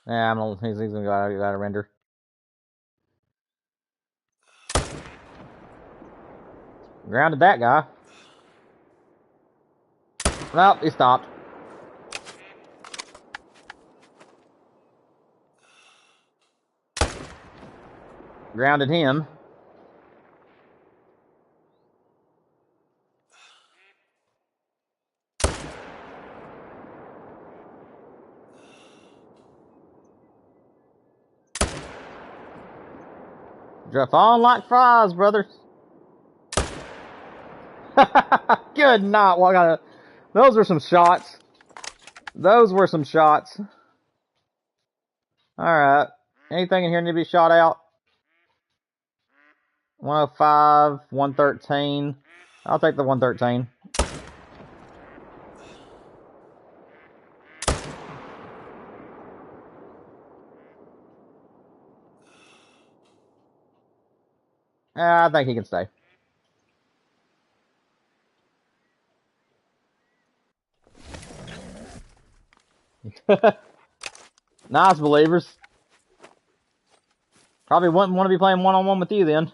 Yeah, he's gonna go out of render. Grounded that guy. Well, he stopped. Grounded him. Drop on like fries, brothers. Good night. Well, Those were some shots. Those were some shots. Alright. Anything in here need to be shot out? 105, 113. I'll take the 113. I think he can stay. Nice, believers. Probably wouldn't want to be playing one-on-one with you then.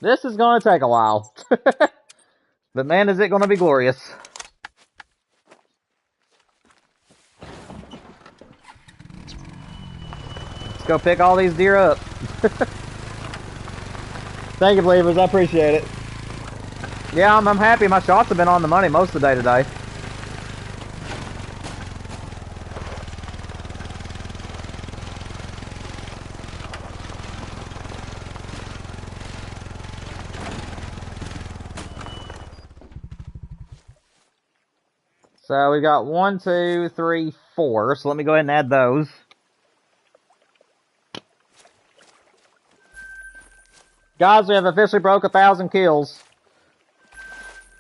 This is going to take a while. But man, is it going to be glorious. Let's go pick all these deer up. Thank you, believers. I appreciate it. Yeah, I'm happy. My shots have been on the money most of the day today. So we got 1, 2, 3, 4. So let me go ahead and add those. Guys, we have officially broke 1,000 kills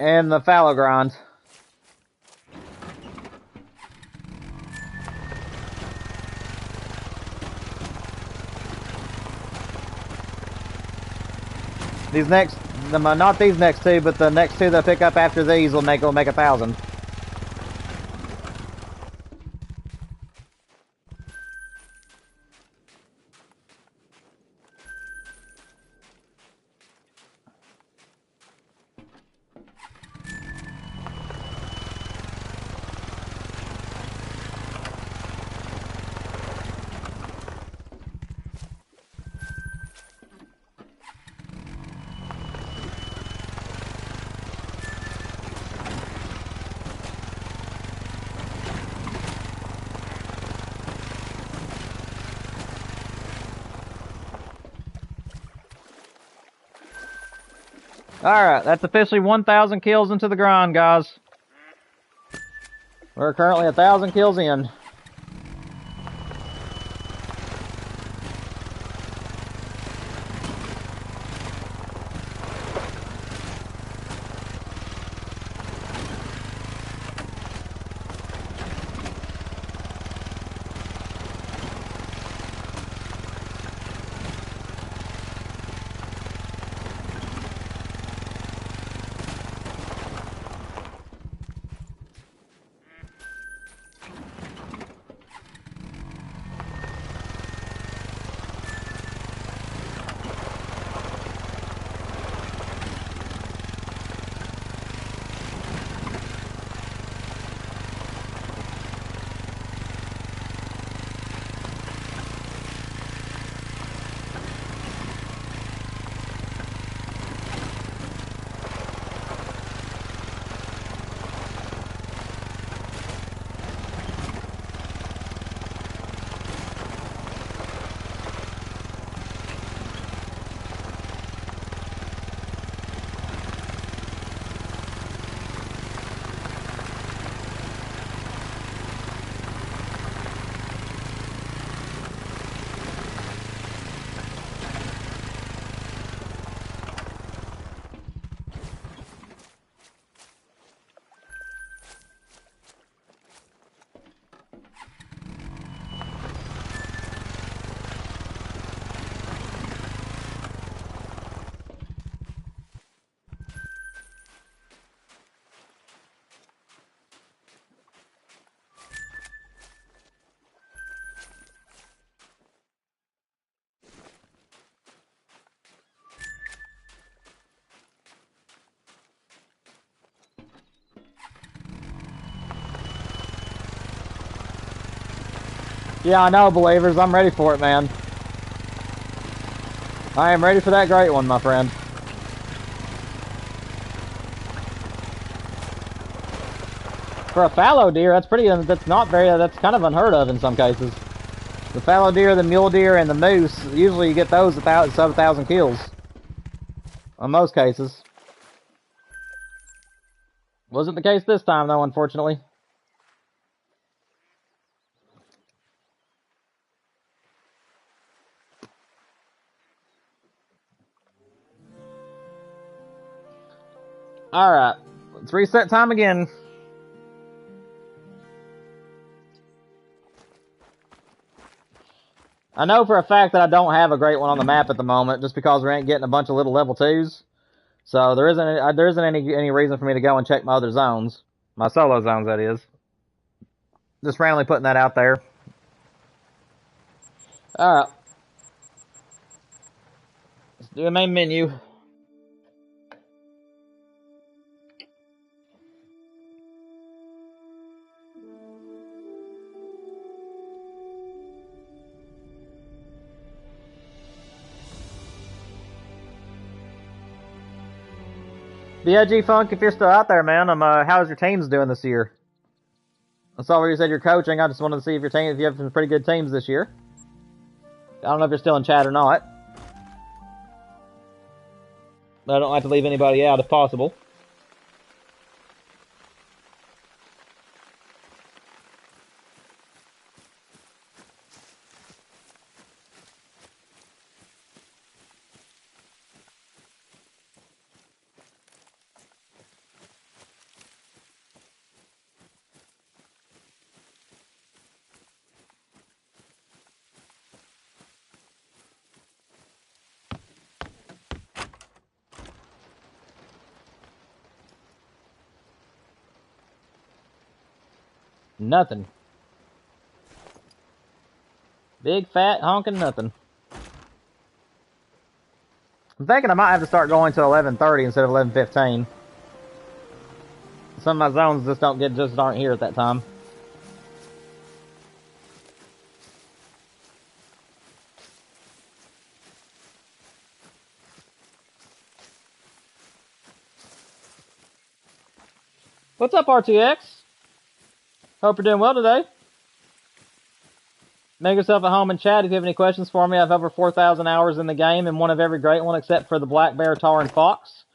in the fallow grind. These next, not these next two, but the next two that I pick up after these will make 1,000. Alright, that's officially 1,000 kills into the grind, guys. We're currently 1,000 kills in. Yeah, I know, believers. I'm ready for it, man. I am ready for that great one, my friend. For a fallow deer, that's pretty. That's not very. That's kind of unheard of in some cases. The fallow deer, the mule deer, and the moose. Usually, you get those sub 1,000 kills. In most cases. Wasn't the case this time, though, unfortunately. Alright. Let's reset time again. I know for a fact that I don't have a great one on the map at the moment, just because we ain't getting a bunch of little level 2s. So there isn't any reason for me to go and check my other zones. My solo zones, that is. Just randomly putting that out there. Alright. Let's do a main menu. Yeah, G-Funk, if you're still out there, man, how's your teams doing this year? I saw where you said you're coaching. I just wanted to see if if you have some pretty good teams this year. I don't know if you're still in chat or not. But I don't like to leave anybody out if possible. Nothing. Big fat honking nothing. I'm thinking I might have to start going to 11:30 instead of 11:15. Some of my zones just aren't here at that time. What's up, RTX? Hope you're doing well today. Make yourself at home and chat if you have any questions for me. I have over 4,000 hours in the game and one of every great one except for the black bear, tar, and fox.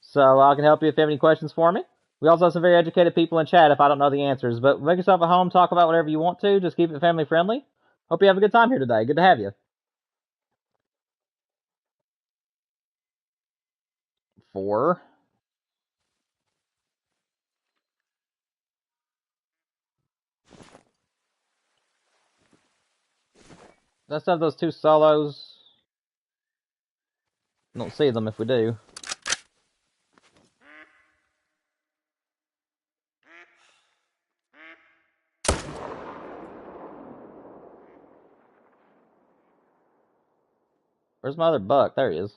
So I can help you if you have any questions for me. We also have some very educated people in chat if I don't know the answers. But make yourself at home, talk about whatever you want to. Just keep it family friendly. Hope you have a good time here today. Good to have you. 4. Let's have those 2 solos. Don't see them if we do. Where's my other buck? There he is.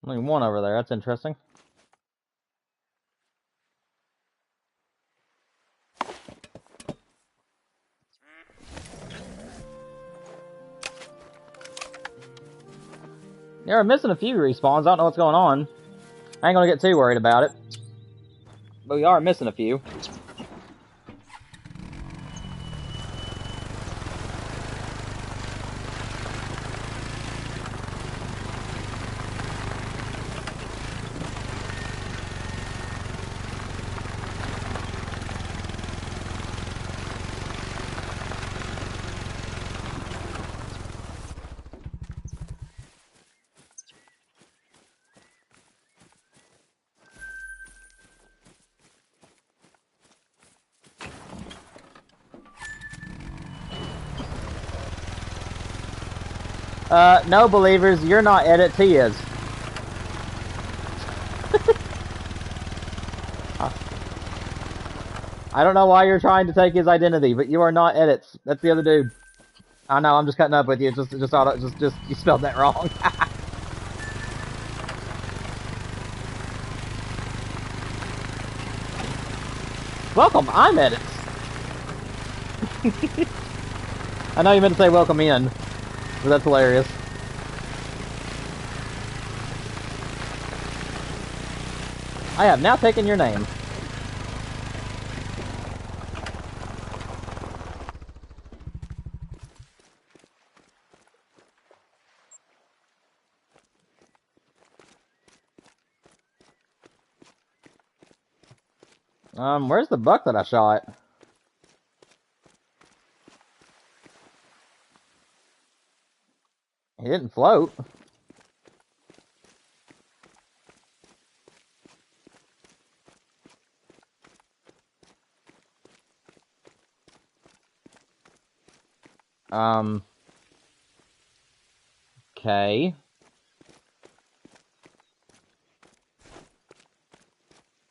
Only one over there. That's interesting. Yeah, we're missing a few respawns. I don't know what's going on. I ain't gonna get too worried about it. But we are missing a few. No, believers, you're not edit, he is. I don't know why you're trying to take his identity, but you are not edits. That's the other dude. I know, I'm just cutting up with you. Just you spelled that wrong. Welcome, I'm Edits. I know you meant to say welcome in, but that's hilarious. I have now taken your name. Where's the buck that I shot? He didn't float. Okay.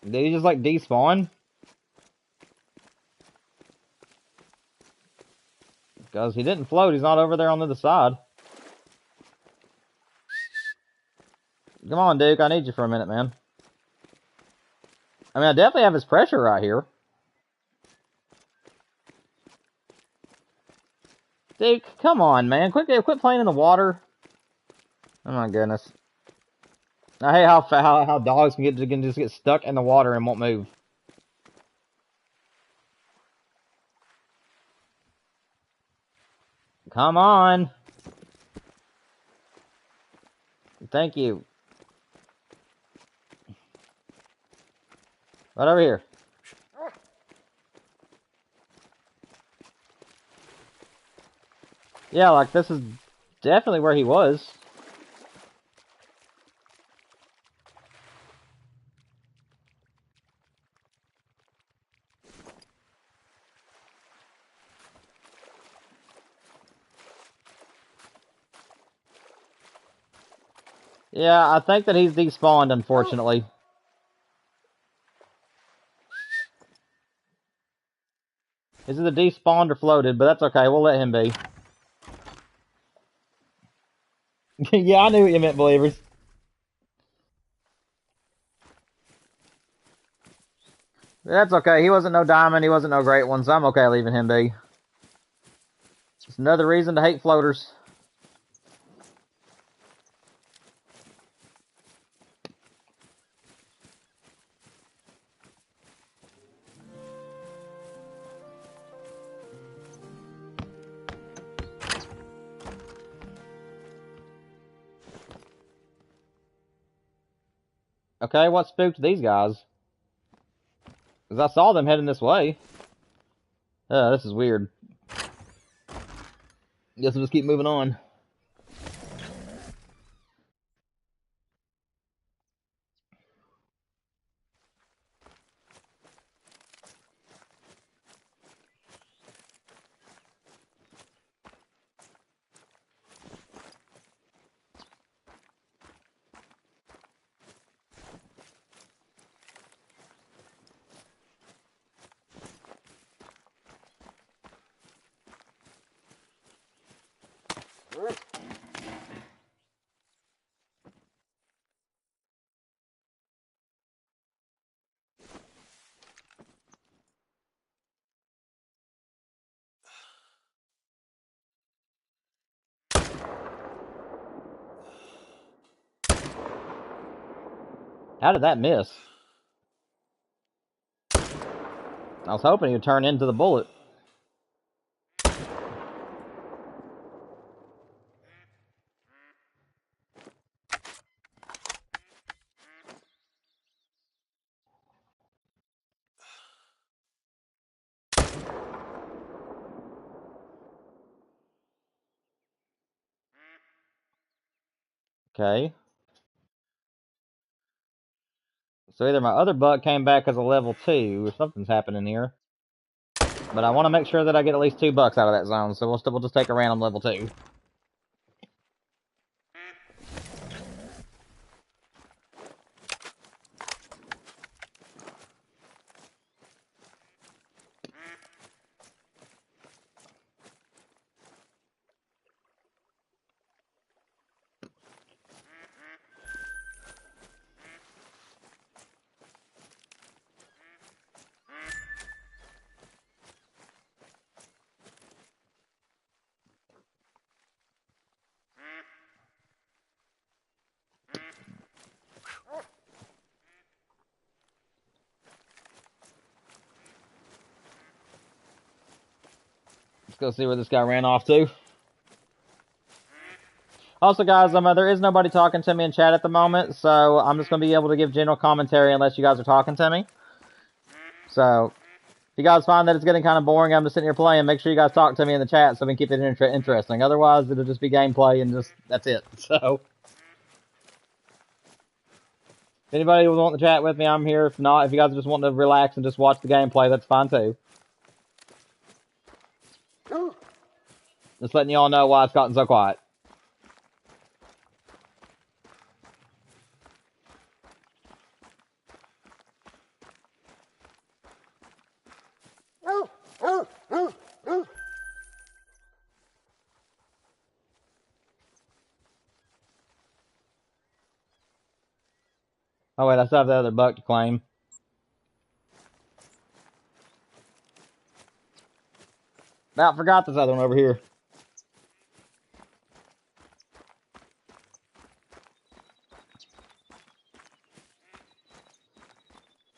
Did he just, like, despawn? Because he didn't float, he's not over there on the other side. Come on, Duke, I need you for a minute, man. I mean, I definitely have his pressure right here. Duke, come on, man. Quit playing in the water. Oh my goodness. I hate how dogs can just get stuck in the water and won't move. Come on. Thank you. Right over here. Yeah, like, this is definitely where he was. Yeah, I think that he's despawned, unfortunately. He's either despawned or floated, but that's okay. We'll let him be. Yeah, I knew what you meant, believers. That's okay. He wasn't no diamond. He wasn't no great one, so I'm okay leaving him be. It's another reason to hate floaters. Okay, what spooked these guys? Because I saw them heading this way. This is weird. Guess we'll just keep moving on. How did that miss? I was hoping he would turn into the bullet. Okay. So either my other buck came back as a level 2, or something's happening here. But I want to make sure that I get at least 2 bucks out of that zone, so we'll just take a random level 2. go see where this guy ran off to. Also, guys, there is nobody talking to me in chat at the moment, so I'm just going to be able to give general commentary unless you guys are talking to me. So, if you guys find that it's getting kind of boring, I'm just sitting here playing, make sure you guys talk to me in the chat so we can keep it interesting. Otherwise, it'll just be gameplay and just, that's it. So, if anybody will want to chat with me, I'm here. If not, if you guys just want to relax and just watch the gameplay, that's fine too. Just letting y'all know why it's gotten so quiet. Oh wait, I still have the other buck to claim. About forgot this other one over here.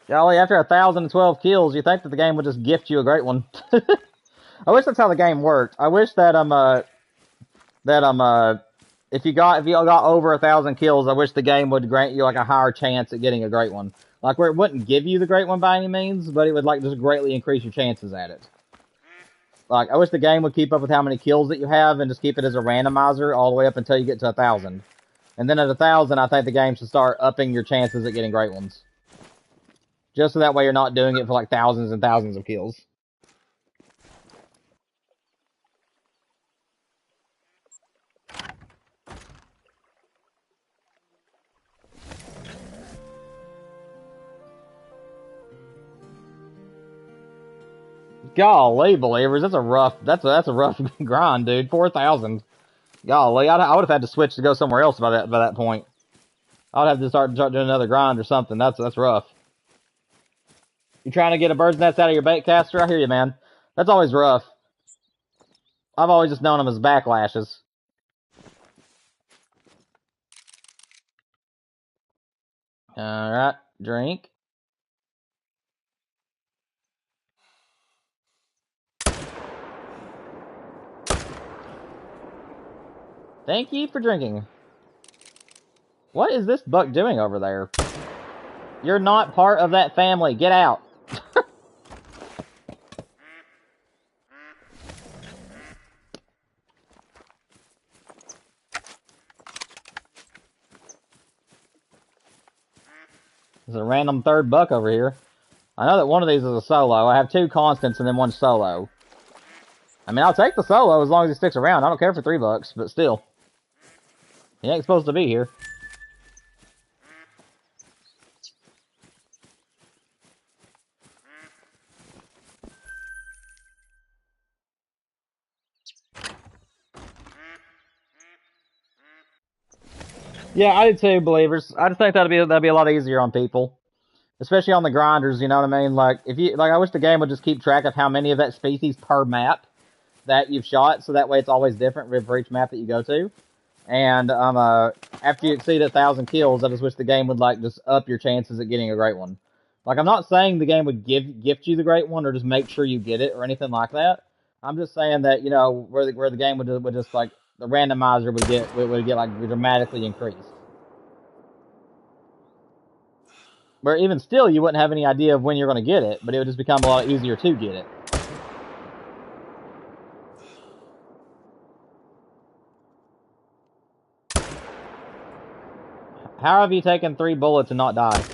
Golly, after 1,012 kills, you think that the game would just gift you a great one. I wish that's how the game worked. I wish that if you got over 1,000 kills, I wish the game would grant you like a higher chance at getting a great one. Like where it wouldn't give you the great one by any means, but it would like just greatly increase your chances at it. Like I wish the game would keep up with how many kills that you have and just keep it as a randomizer all the way up until you get to 1,000. And then at 1,000, I think the game should start upping your chances at getting great ones. Just so that way you're not doing it for like thousands and thousands of kills. Golly, believers, that's a rough grind, dude. 4,000. Golly, I would have had to switch to go somewhere else by that point. I would have to start doing another grind or something. That's rough. You trying to get a bird's nest out of your bait caster? I hear you, man. That's always rough. I've always just known them as backlashes. Alright, drink. Thank you for drinking. What is this buck doing over there? You're not part of that family. Get out. There's a random third buck over here. I know that one of these is a solo. I have 2 constants and then 1 solo. I mean, I'll take the solo as long as he sticks around. I don't care for $3, but still. He ain't supposed to be here. Yeah, I do too, believers. I just think that'd be a lot easier on people. Especially on the grinders, you know what I mean? Like, I wish the game would just keep track of how many of that species per map that you've shot, so that way it's always different for each map that you go to. And, after you exceed 1,000 kills, I just wish the game would, like, just up your chances at getting a great one. Like, I'm not saying the game would gift you the great one, or just make sure you get it, or anything like that. I'm just saying that, you know, where the game would just, like, the randomizer would get, like, dramatically increased. Where even still, you wouldn't have any idea of when you're going to get it, but it would just become a lot easier to get it. How have you taken 3 bullets and not died?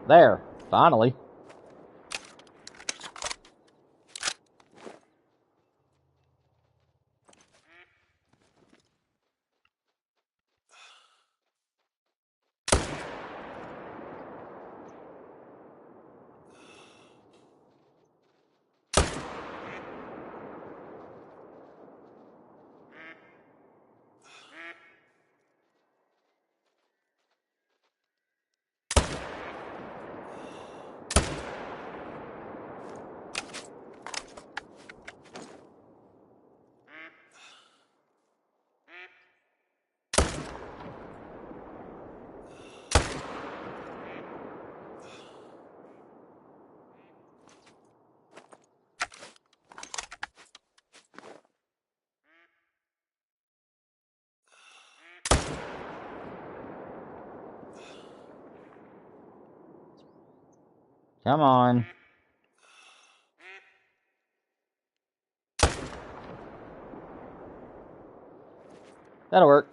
There. Finally. Come on. That'll work.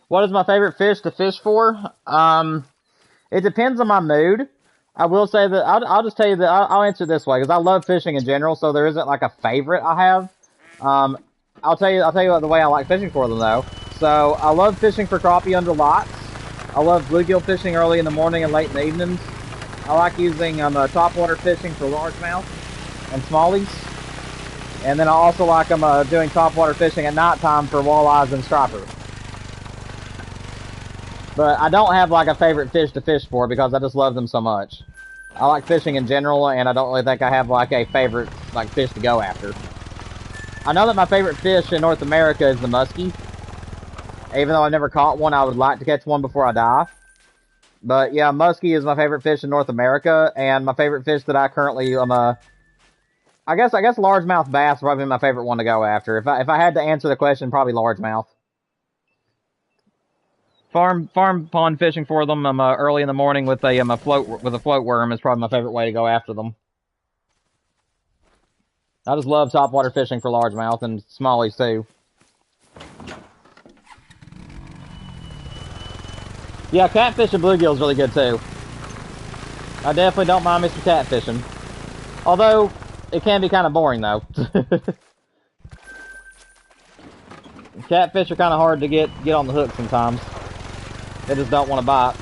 What is my favorite fish to fish for? It depends on my mood. I will say that I'll just tell you that I'll answer this way because I love fishing in general, so there isn't like a favorite I have. I'll tell you the way I like fishing for them though. So I love fishing for crappie under lights. I love bluegill fishing early in the morning and late in the evenings. I like using topwater fishing for largemouth and smallies. And then I also like doing topwater fishing at nighttime for walleyes and striper. But I don't have like a favorite fish to fish for because I just love them so much. I like fishing in general, and I don't really think I have like a favorite like fish to go after. I know that my favorite fish in North America is the muskie. Even though I've never caught one, I would like to catch one before I die. But yeah, muskie is my favorite fish in North America, and my favorite fish that I currently I guess largemouth bass would probably be my favorite one to go after. If I had to answer the question, probably largemouth. Farm pond fishing for them early in the morning with a float worm is probably my favorite way to go after them. I just love topwater fishing for largemouth and smallies too. Yeah, catfish and bluegill is really good too. I definitely don't mind me some catfishing. Although, it can be kind of boring though. Catfish are kind of hard to get on the hook sometimes. They just don't want to bite.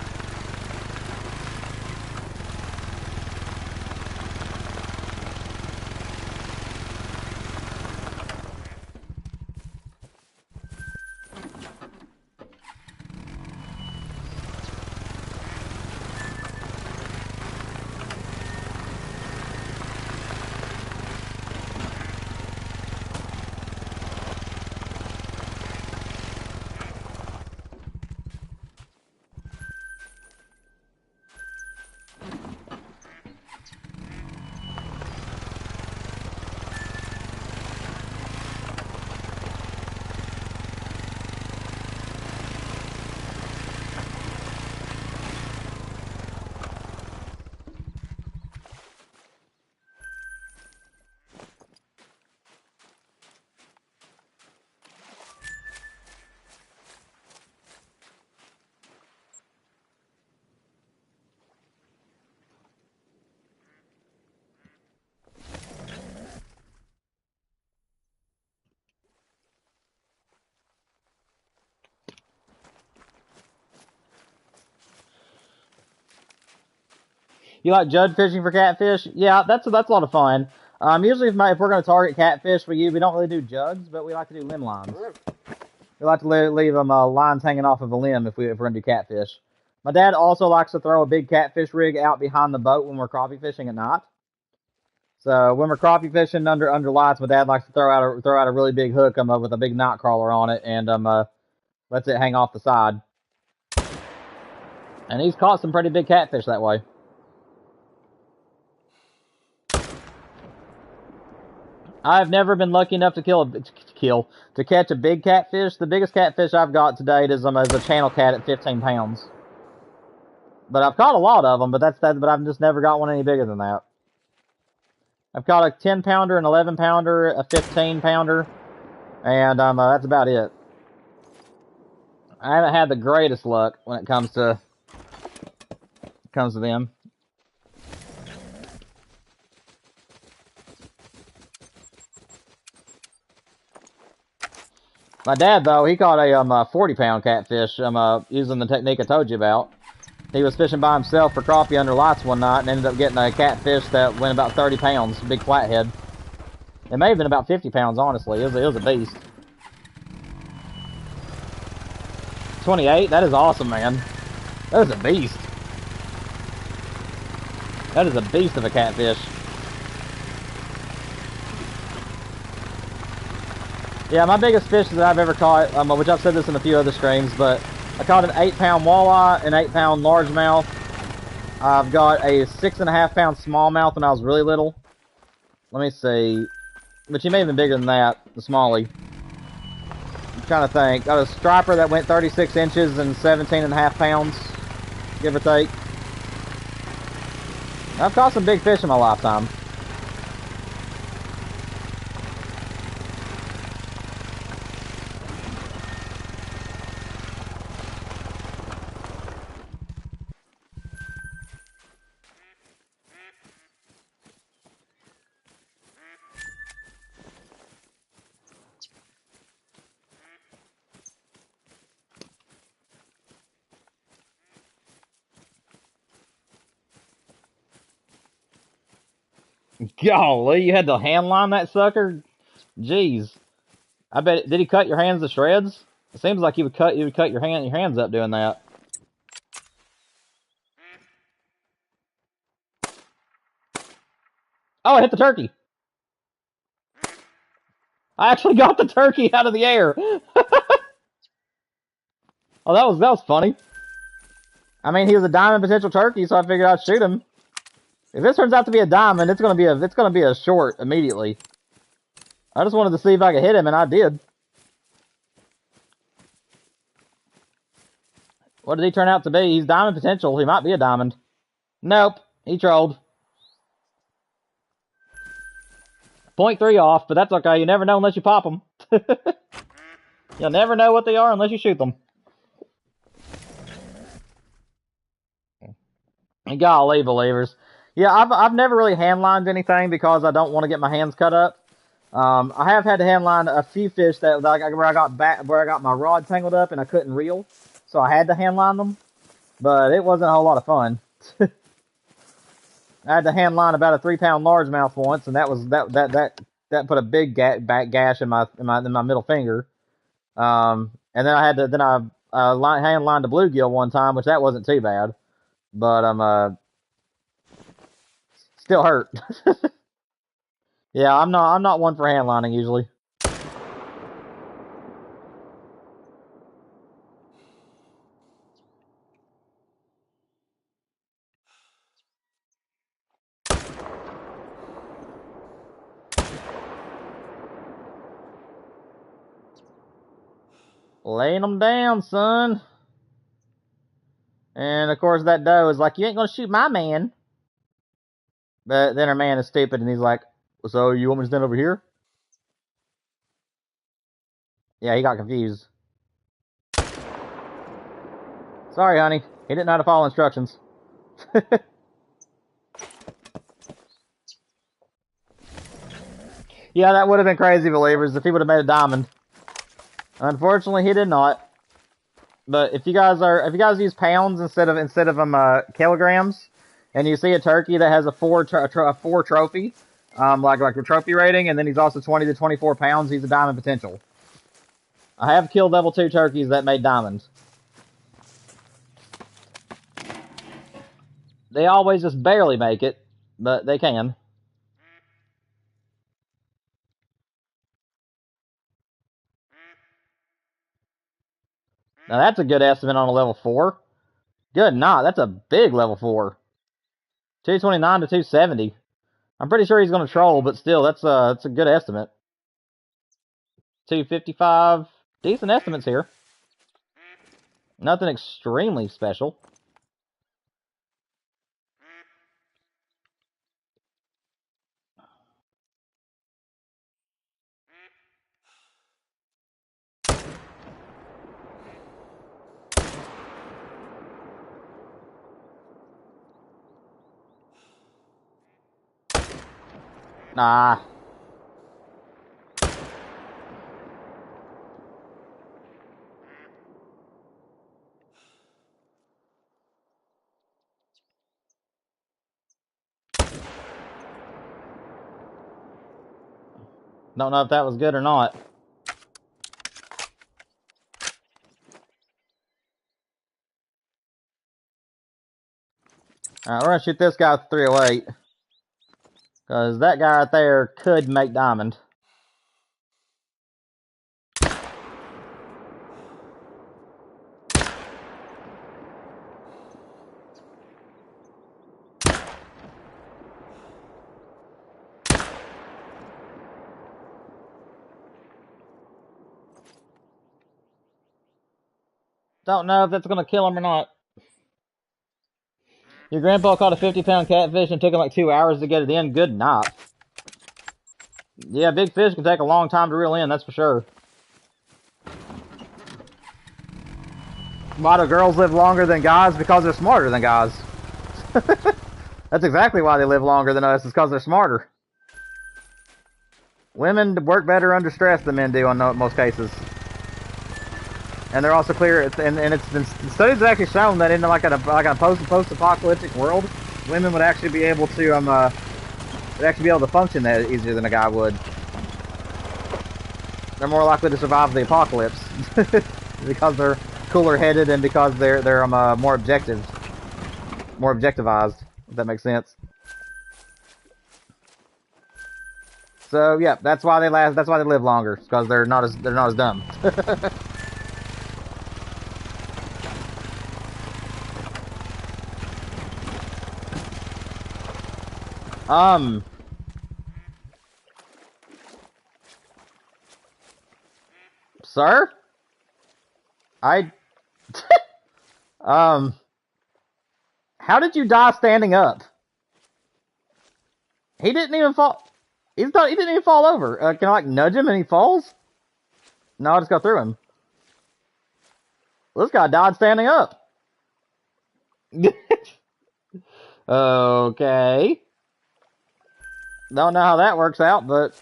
You like jud fishing for catfish? Yeah, that's a lot of fun. Usually if we're going to target catfish for you, we don't really do jugs, but we like to do limb lines. We like to leave them lines hanging off of a limb if we're going to do catfish. My dad also likes to throw a big catfish rig out behind the boat when we're crappie fishing at night. So when we're crappie fishing under lights, my dad likes to throw out a really big hook with a big night crawler on it and lets it hang off the side. And he's caught some pretty big catfish that way. I've never been lucky enough to catch a big catfish. The biggest catfish I've got to date is a channel cat at 15 pounds. But I've caught a lot of them, but but I've just never got one any bigger than that. I've caught a 10 pounder, an 11 pounder, a 15 pounder, and that's about it. I haven't had the greatest luck when it comes to them. My dad, though, he caught a 40-pound catfish using the technique I told you about. He was fishing by himself for crappie under lights one night and ended up getting a catfish that went about 30 pounds, big flathead. It may have been about 50 pounds, honestly. It was a beast. 28? That is awesome, man. That is a beast. That is a beast of a catfish. Yeah, my biggest fish that I've ever caught, which I've said this in a few other streams, but I caught an 8-pound walleye, an 8-pound largemouth. I've got a 6.5-pound smallmouth when I was really little. Let me see. But you may have been bigger than that, the smallie. Trying to think. Got a striper that went 36 inches and 17.5 pounds, give or take. I've caught some big fish in my lifetime. Golly, you had to hand line that sucker? Jeez. I bet, did he cut your hands to shreds? It seems like he would cut your hands up doing that. Oh, I hit the turkey. I actually got the turkey out of the air. Oh, that was funny. I mean, he was a diamond potential turkey, so I figured I'd shoot him. If this turns out to be a diamond, it's gonna be a short immediately. I just wanted to see if I could hit him, and I did. What did he turn out to be? He's diamond potential. He might be a diamond. Nope, he trolled. 0.3 off, but that's okay. You never know unless you pop them. You'll never know what they are unless you shoot them. Golly, believers. Yeah, I've never really handlined anything because I don't want to get my hands cut up. I have had to handline a few fish that where I got my rod tangled up and I couldn't reel, so I had to handline them. But it wasn't a whole lot of fun. I had to handline about a 3-pound largemouth once, and that put a big gash in my middle finger. And then I handlined a bluegill one time, which that wasn't too bad, but still hurt. Yeah, I'm not one for handlining usually. Laying them down, son. And of course that doe is like, you ain't gonna shoot my man. But then her man is stupid and he's like, so you want me to stand over here? Yeah, he got confused. Sorry, honey. He didn't know how to follow instructions. Yeah, that would have been crazy, believers, if he would have made a diamond. Unfortunately, he did not. But if you guys use pounds instead of kilograms, and you see a turkey that has a 4 trophy, like a trophy rating, and then he's also 20 to 24 pounds, he's a diamond potential. I have killed level 2 turkeys that made diamonds. They always just barely make it, but they can. Now that's a good estimate on a level 4. Good night, that's a big level 4. 229 to 270. I'm pretty sure he's going to troll, but still, that's a good estimate. 255. Decent estimates here. Nothing extremely special. Nah. Don't know if that was good or not. Alright, we're going to shoot this guy with 308. Because that guy right there could make diamond. Don't know if that's gonna kill him or not. Your grandpa caught a 50-pound catfish and took him like 2 hours to get it in. Good night. Yeah, big fish can take a long time to reel in, that's for sure. Why do girls live longer than guys? Because they're smarter than guys. That's exactly why they live longer than us, is because they're smarter. Women work better under stress than men do in most cases. And they're also clear, and it's been, studies have actually shown that in like a post-apocalyptic world, women would actually be able to function that easier than a guy would. They're more likely to survive the apocalypse because they're cooler-headed and because they're more objectivized. If that makes sense. So yeah, that's why they last. That's why they live longer, because they're not as dumb. Sir? How did you die standing up? He didn't even fall. He didn't even fall over. Can I like nudge him and he falls? No, I just go through him. Well, this guy died standing up. Okay. Don't know how that works out, but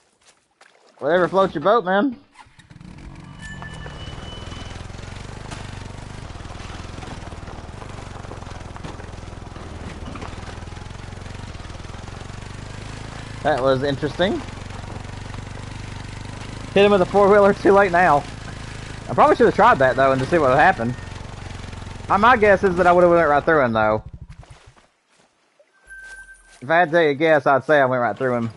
whatever floats your boat, man. That was interesting. Hit him with a four-wheeler, too late now. I probably should have tried that, though, and to see what would happen. My guess is that I would have went right through him, though. If I had to take a guess, I'd say I went right through him.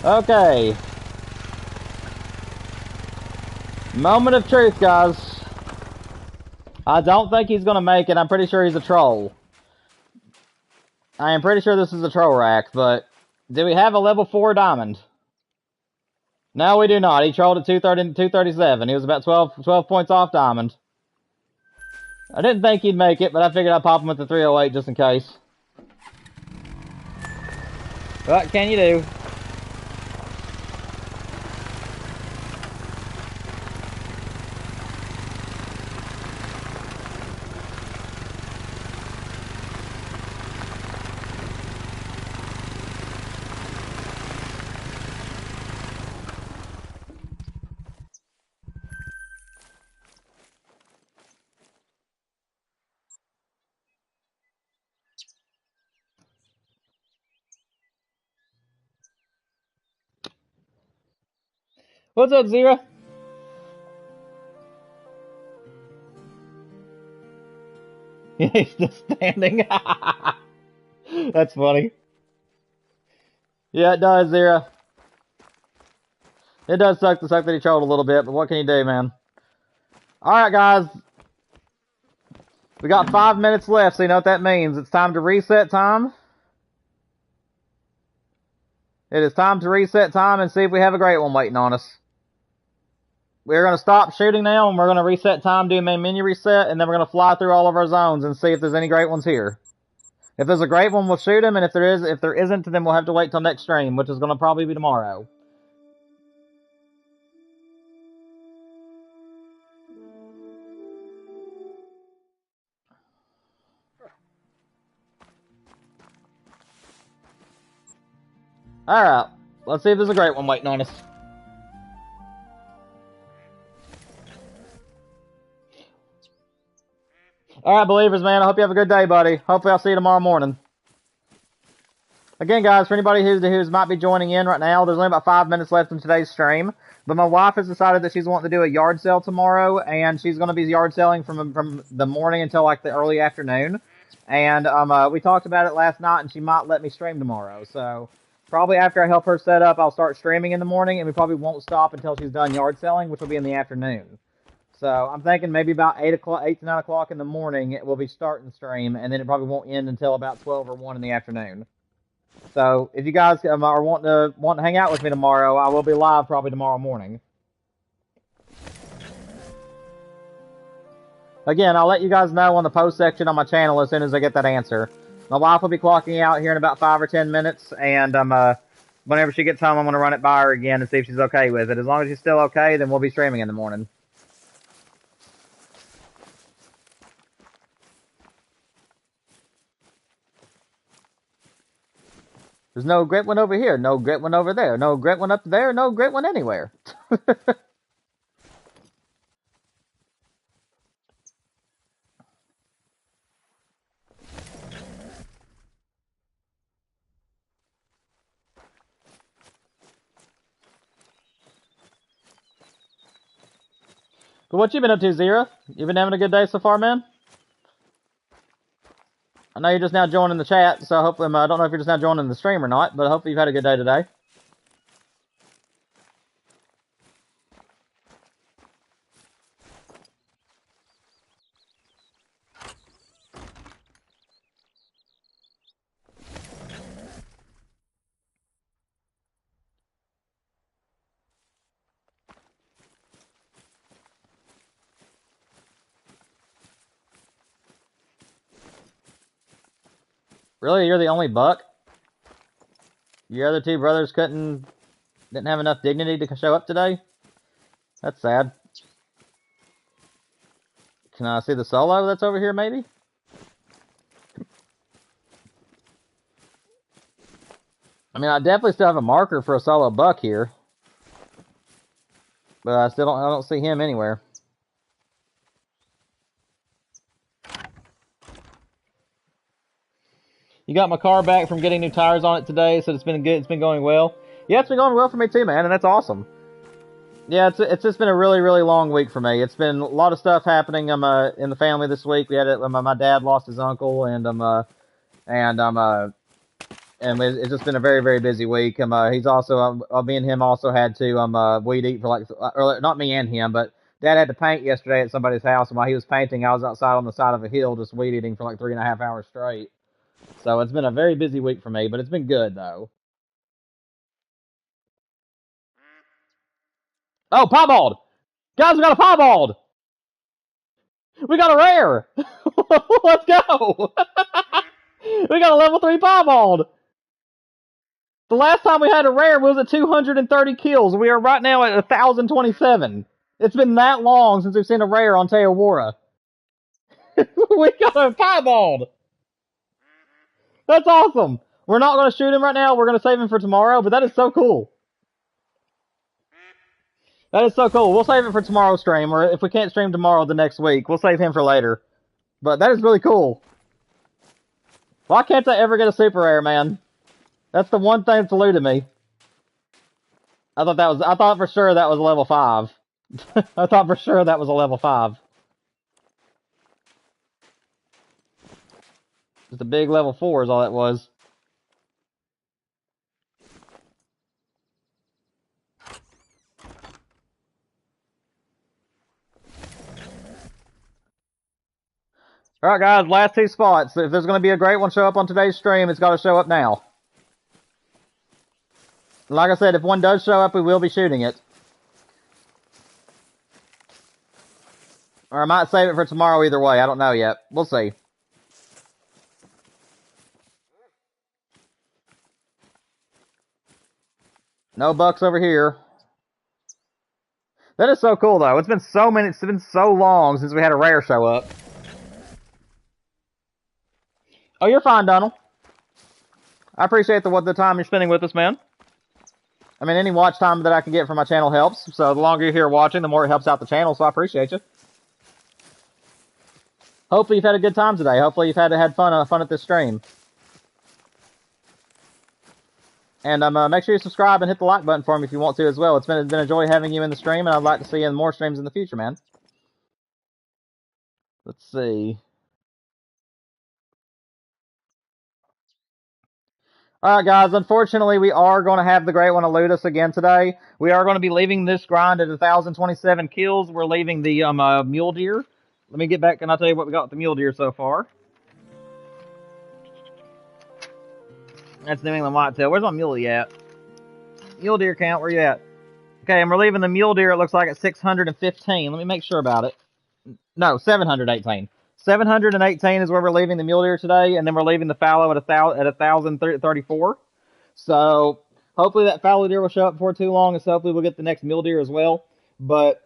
Okay. Moment of truth, guys. I don't think he's gonna make it. I'm pretty sure he's a troll. I am pretty sure this is a troll rack, but do we have a level 4 diamond? No, we do not. He trolled at 237. He was about 12 points off diamond. I didn't think he'd make it, but I figured I'd pop him with the 308 just in case. What can you do? What's up, Zero? He's just standing. That's funny. Yeah, it does, Zero. It does suck that he trolled a little bit, but what can you do, man? Alright, guys. We got 5 minutes left, so you know what that means. It's time to reset time. It is time to reset time and see if we have a great one waiting on us. We're going to stop shooting now, and we're going to reset time, do a main menu reset, and then we're going to fly through all of our zones and see if there's any great ones here. If there's a great one, we'll shoot him, and if there isn't, then we'll have to wait till next stream, which is going to probably be tomorrow. Alright, let's see if there's a great one waiting on us. Alright, believers, man, I hope you have a good day, buddy. Hopefully I'll see you tomorrow morning. Again, guys, for anybody who's might be joining in right now, there's only about 5 minutes left in today's stream. But my wife has decided that she's wanting to do a yard sale tomorrow, and she's going to be yard selling from the morning until like the early afternoon. And we talked about it last night, and she might let me stream tomorrow. So probably after I help her set up, I'll start streaming in the morning, and we probably won't stop until she's done yard selling, which will be in the afternoon. So I'm thinking maybe about 8 to 9 o'clock in the morning we'll be starting the stream, and then it probably won't end until about 12 or 1 in the afternoon. So if you guys are wanting to hang out with me tomorrow, I will be live probably tomorrow morning. Again, I'll let you guys know on the post section on my channel as soon as I get that answer. My wife will be clocking out here in about 5 or 10 minutes, and whenever she gets home, I'm going to run it by her again and see if she's okay with it. As long as she's still okay, then we'll be streaming in the morning. There's no great one over here, no great one over there, no great one up there, no great one anywhere. But what you been up to, Zira? You been having a good day so far, man? I know you're just now joining the chat, so hopefully, I don't know if you're just now joining the stream or not, but hopefully you've had a good day today. Really, you're the only buck? Your other two brothers didn't have enough dignity to show up today? That's sad. Can I see the solo that's over here, maybe? I mean, I definitely still have a marker for a solo buck here. But I don't see him anywhere. You got my car back from getting new tires on it today, so it's been good. It's been going well. Yeah, it's been going well for me too, man, and that's awesome. Yeah, it's just been a really, really long week for me. It's been a lot of stuff happening in the family this week. We had my dad lost his uncle, and it's just been a very, very busy week. He's also me and him also had to weed eat for not me and him, but Dad had to paint yesterday at somebody's house, and while he was painting, I was outside on the side of a hill just weed eating for like 3.5 hours straight. So it's been a very busy week for me, but it's been good, though. Oh, piebald! Guys, we got a piebald! We got a rare! Let's go! We got a level 3 piebald! The last time we had a rare was at 230 kills. We are right now at 1,027. It's been that long since we've seen a rare on Teowara. We got a piebald! That's awesome. We're not going to shoot him right now. We're going to save him for tomorrow, but that is so cool. That is so cool. We'll save it for tomorrow's stream, or if we can't stream tomorrow, the next week. We'll save him for later. But that is really cool. Why can't I ever get a super rare, man? That's the one thing that's eluded me. I thought for sure that was a level 5. I thought for sure that was a level 5. Just a big level 4 is all that was. Alright guys, last 2 spots. If there's going to be a great one show up on today's stream, it's got to show up now. Like I said, if one does show up, we will be shooting it. Or I might save it for tomorrow either way. I don't know yet. We'll see. No bucks over here. That is so cool, though. It's been so long since we had a rare show up. Oh, you're fine, Donald. I appreciate the time you're spending with us, man. I mean, any watch time that I can get from my channel helps. So the longer you're here watching, the more it helps out the channel. So I appreciate you. Hopefully you've had a good time today. Hopefully you've had fun at this stream. And make sure you subscribe and hit the like button for me if you want to as well. It's been a joy having you in the stream, and I'd like to see you in more streams in the future, man. Let's see. Alright, guys, unfortunately, we are going to have the Great One elude us again today. We are going to be leaving this grind at 1,027 kills. We're leaving the mule deer. Let me get back and I'll tell you what we got with the mule deer so far. That's New England whitetail. Where's my muley at? Mule deer count, where you at? Okay, and we're leaving the mule deer, it looks like, at 615. Let me make sure about it. No, 718. 718 is where we're leaving the mule deer today, and then we're leaving the fallow at 1,034. So hopefully that fallow deer will show up before too long, and so hopefully we'll get the next mule deer as well. But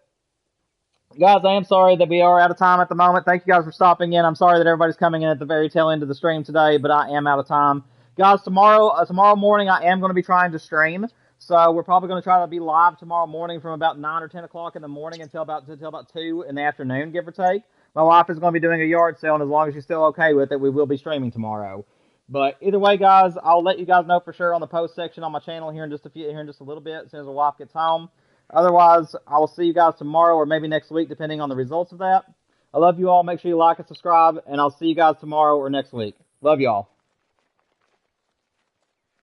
guys, I am sorry that we are out of time at the moment. Thank you guys for stopping in. I'm sorry that everybody's coming in at the very tail end of the stream today, but I am out of time. Guys, tomorrow morning I am going to be trying to stream. So we're probably going to try to be live tomorrow morning from about 9 or 10 o'clock in the morning until about 2 in the afternoon, give or take. My wife is going to be doing a yard sale, and as long as she's still okay with it, we will be streaming tomorrow. But either way, guys, I'll let you guys know for sure on the post section on my channel here in just a little bit as soon as my wife gets home. Otherwise, I will see you guys tomorrow or maybe next week, depending on the results of that. I love you all. Make sure you like and subscribe, and I'll see you guys tomorrow or next week. Love you all.